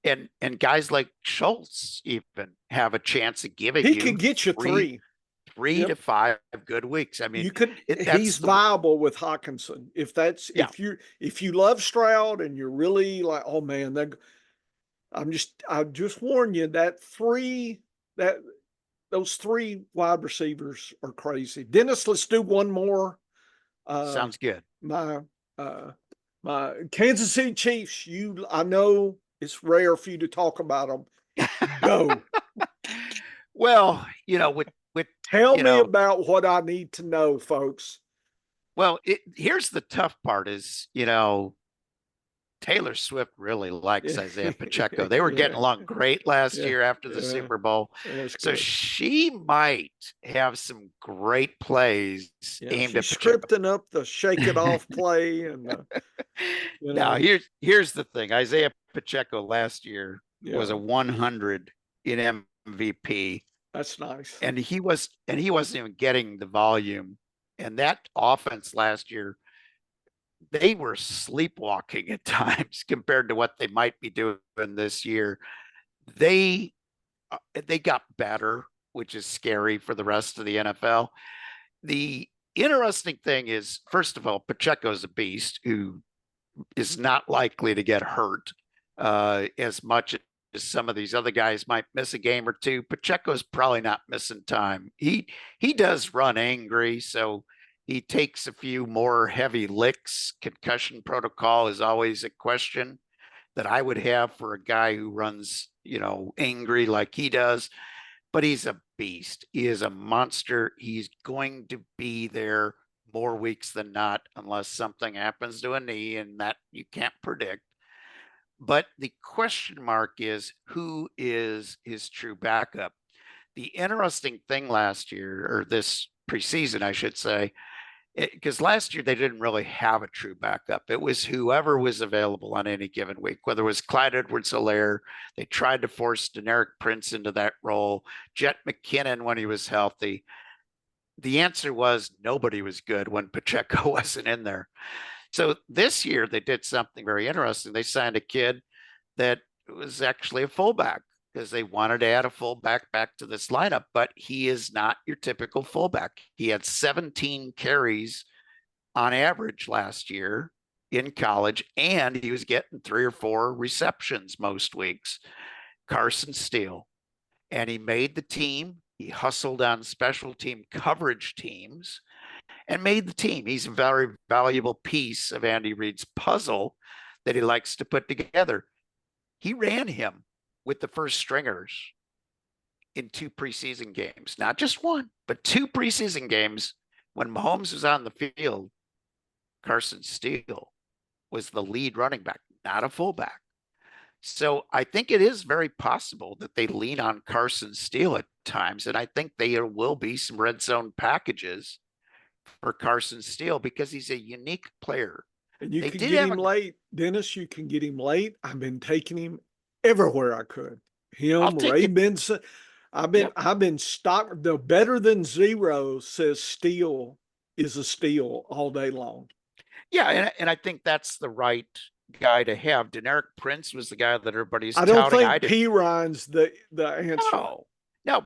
And guys like Schultz even have a chance of giving He you could get you three 3. three Yep. to five good weeks. I mean, You could that's he's the viable with Hawkinson. yeah. If you love Stroud and you're really like, oh man, I just warn you that those 3 wide receivers are crazy. Dennis, let's do one more. Uh Sounds good. my uh my Kansas City Chiefs, I know it's rare for you to talk about them. Go. Well, with Tell you me know, about what I need to know, folks. well, here's the tough part is, Taylor Swift really likes Yeah. Isaiah Pacheco. They were getting Yeah. along great last Yeah. year after the Yeah. Super Bowl. That's So good. she might have some great plays Yeah. aimed at She's Pacheco. scripting up the shake it off play and Now, here's the thing. Isaiah Pacheco last year was yeah, a 100 in MVP, that's nice. and he wasn't even getting the volume. And that offense last year, they were sleepwalking at times compared to what they might be doing this year. They they got better, which is scary for the rest of the NFL. The interesting thing is, first of all, Pacheco's a beast who is not likely to get hurt as much as some of these other guys might miss a game or two. Pacheco's probably not missing time. He does run angry, so he takes a few more heavy licks. Concussion protocol is always a question that I would have for a guy who runs, angry like he does. But he's a beast. He is a monster. He's going to be there more weeks than not, unless something happens to a knee, and that you can't predict. But the question mark is who is his true backup? The interesting thing last year, or this preseason, I should say, because last year they didn't really have a true backup. It was whoever was available on any given week, whether it was Clyde Edwards-Helaire. They tried to force Deneric Prince into that role, Jet McKinnon when he was healthy. The answer was nobody was good when Pacheco wasn't in there. So this year they did something very interesting. They signed a kid that was actually a fullback. because they wanted to add a fullback back to this lineup, but he is not your typical fullback. He had 17 carries on average last year in college, and he was getting 3 or 4 receptions most weeks. Carson Steele. And he made the team. He hustled on special team coverage teams and made the team. He's a very valuable piece of Andy Reid's puzzle that he likes to put together. He ran him with the first stringers in 2 preseason games, not just one, but 2 preseason games. When Mahomes was on the field, Carson Steele was the lead running back, not a fullback. So I think it is very possible that they lean on Carson Steele at times. And I think there will be some red zone packages for Carson Steele because he's a unique player. And you They can did get have him late, Dennis. You can get him late. I've been taking him everywhere I could. I'll Him, take Ray it. Benson. Yep. I've been stock. The better than zero says Steele is a steal all day long. Yeah. And I think that's the right guy to have. Deneric Prince was the guy that everybody's I don't touting. I think did. P Ryan's the answer. No.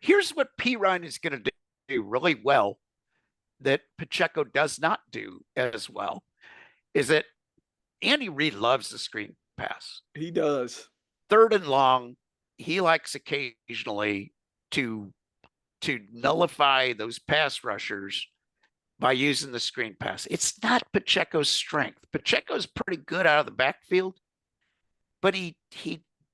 Here's what P. Ryan is going to do really well that Pacheco does not do as well is that Andy Reid loves the screen pass. He does. 3rd and long, he likes occasionally to nullify those pass rushers by using the screen pass. It's not Pacheco's strength. Pacheco's pretty good out of the backfield, but he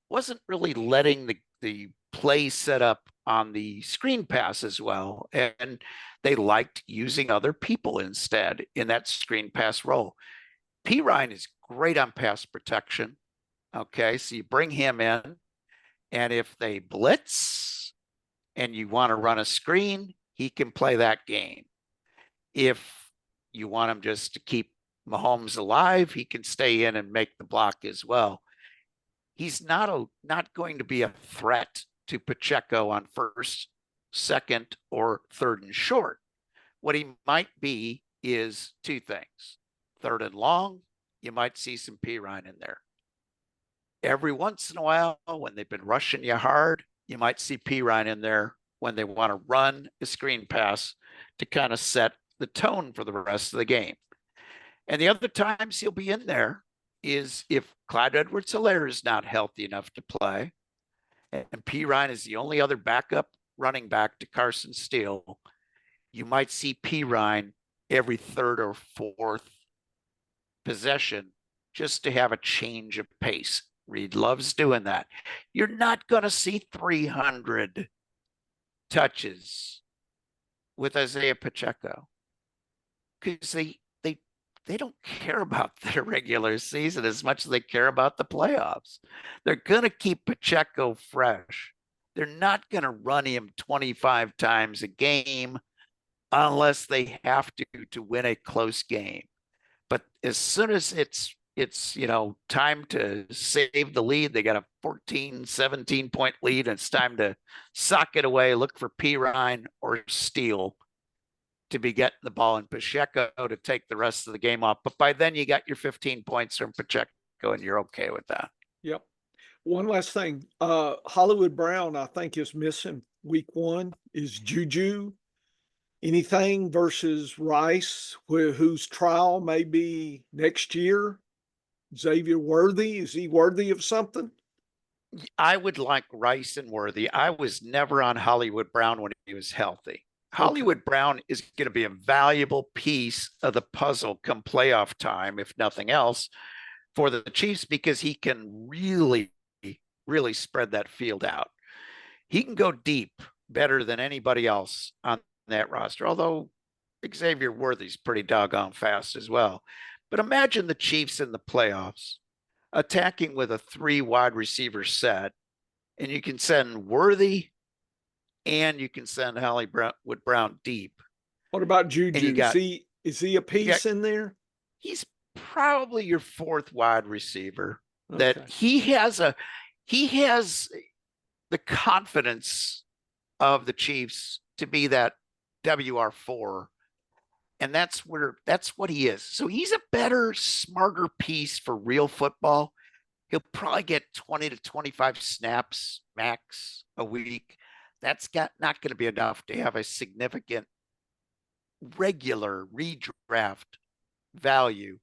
wasn't really letting the play set up on the screen pass as well. And they liked using other people instead in that screen pass role. P. Ryan is great on pass protection. Okay, so you bring him in, and if they blitz and you want to run a screen, he can play that game. If you want him just to keep Mahomes alive, he can stay in and make the block as well. He's not going to be a threat to Pacheco on 1st, 2nd, or 3rd and short. What he might be is 2 things. 3rd and long, you might see some P. Ryan in there. Every once in a while, when they've been rushing you hard, you might see P. Ryan in there when they want to run a screen pass to kind of set the tone for the rest of the game. And the other times he'll be in there is if Clyde Edwards-Helaire is not healthy enough to play, and P. Ryan is the only other backup running back to Carson Steele, you might see P. Ryan every 3rd or 4th possession just to have a change of pace. Reid loves doing that. You're not going to see 300 touches with Isaiah Pacheco because they don't care about the regular season as much as they care about the playoffs. They're going to keep Pacheco fresh. They're not going to run him 25 times a game unless they have to win a close game. But as soon as it's time to save the lead, they got a 14, 17-point lead, and it's time to sock it away, look for P. Ryan or Steele to be getting the ball in Pacheco to take the rest of the game off. But by then you got your 15 points from Pacheco and you're okay with that. Yep. One last thing. Hollywood Brown, I think, is missing week 1. Is Juju anything versus Rice, whose trial may be next year? Xavier Worthy, is he worthy of something? I would like Rice and Worthy. I was never on Hollywood Brown when he was healthy. Hollywood Okay. Brown is going to be a valuable piece of the puzzle come playoff time, if nothing else, for the Chiefs because he can really, really spread that field out. He can go deep better than anybody else on that roster, although Xavier Worthy's pretty doggone fast as well. But imagine the Chiefs in the playoffs attacking with a 3 wide receiver set, and you can send Worthy and you can send Hollywood Brown deep. What about And you Juju? got Is he a piece in there? he's probably your 4th wide receiver. That Okay. he has the confidence of the Chiefs to be that WR4. And that's what he is. So he's a better, smarter piece for real football. He'll probably get 20 to 25 snaps max a week. That's not going to be enough to have a significant regular redraft value.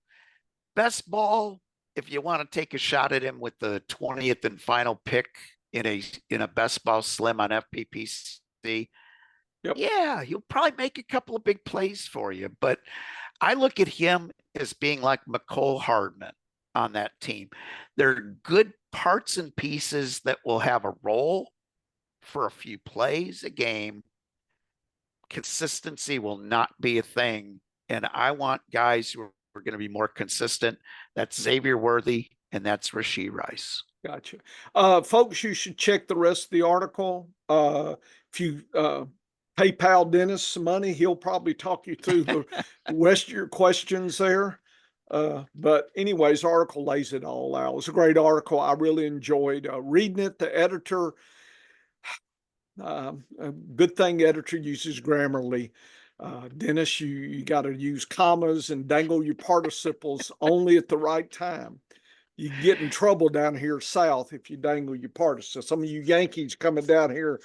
Best ball, if you want to take a shot at him with the 20th and final pick in a best ball slim on FPPC, Yep. yeah, he'll probably make a couple of big plays for you. But I look at him as being like McCole Hardman on that team. They're good parts and pieces that will have a role for a few plays a game. Consistency will not be a thing. And I want guys who are going to be more consistent. That's Xavier Worthy and that's Rashee Rice. Gotcha. Folks, you should check the rest of the article. If you PayPal Dennis some money, he'll probably talk you through the rest of your questions there. But anyways, the article lays it all out. It was a great article. I really enjoyed reading it. The editor, a good thing editor uses Grammarly. Dennis, you got to use commas and dangle your participles only at the right time. You get in trouble down here south if you dangle your participles. Some of you Yankees coming down here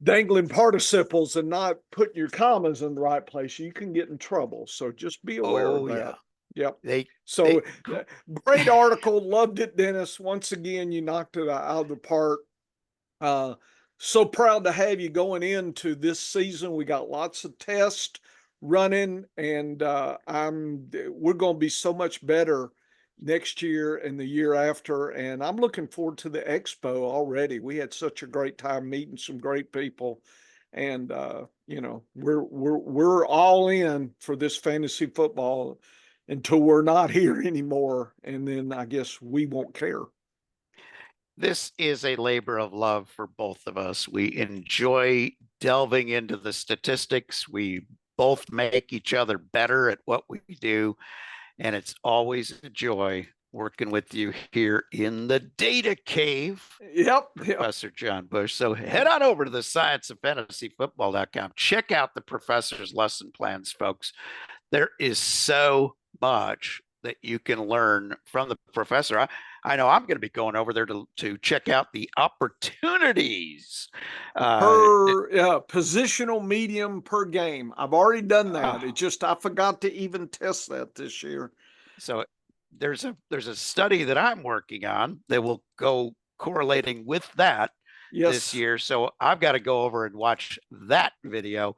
dangling participles and not putting your commas in the right place, you can get in trouble. So just be aware of that. Yeah. Yep. Great article. Loved it, Dennis. Once again, you knocked it out of the park. So proud to have you going into this season. We got lots of tests running, and we're going to be so much better next year and the year after. And I'm looking forward to the expo already. We had such a great time meeting some great people, and we're all in for this fantasy football until we're not here anymore, and then I guess we won't care. This is a labor of love for both of us. We enjoy delving into the statistics. We both make each other better at what we do. And it's always a joy working with you here in the data cave. Yep. Professor John Bush. So head on over to the scienceoffantasyfootball.com. Check out the professor's lesson plans, folks. There is so much that you can learn from the professor. I know I'm going to be going over there to check out the opportunities. Positional medium per game. I've already done that. I forgot to even test that this year. So there's a study that I'm working on that will go correlating with that this year. So I've got to go over and watch that video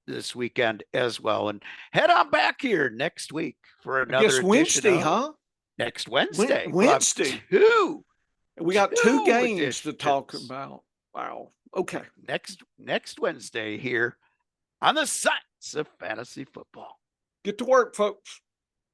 this weekend as well. And head on back here next week for another Wednesday, huh? Next Wednesday. Wednesday. We got two games to talk about. Wow. Okay. Next Wednesday here on the Science of Fantasy Football. Get to work, folks.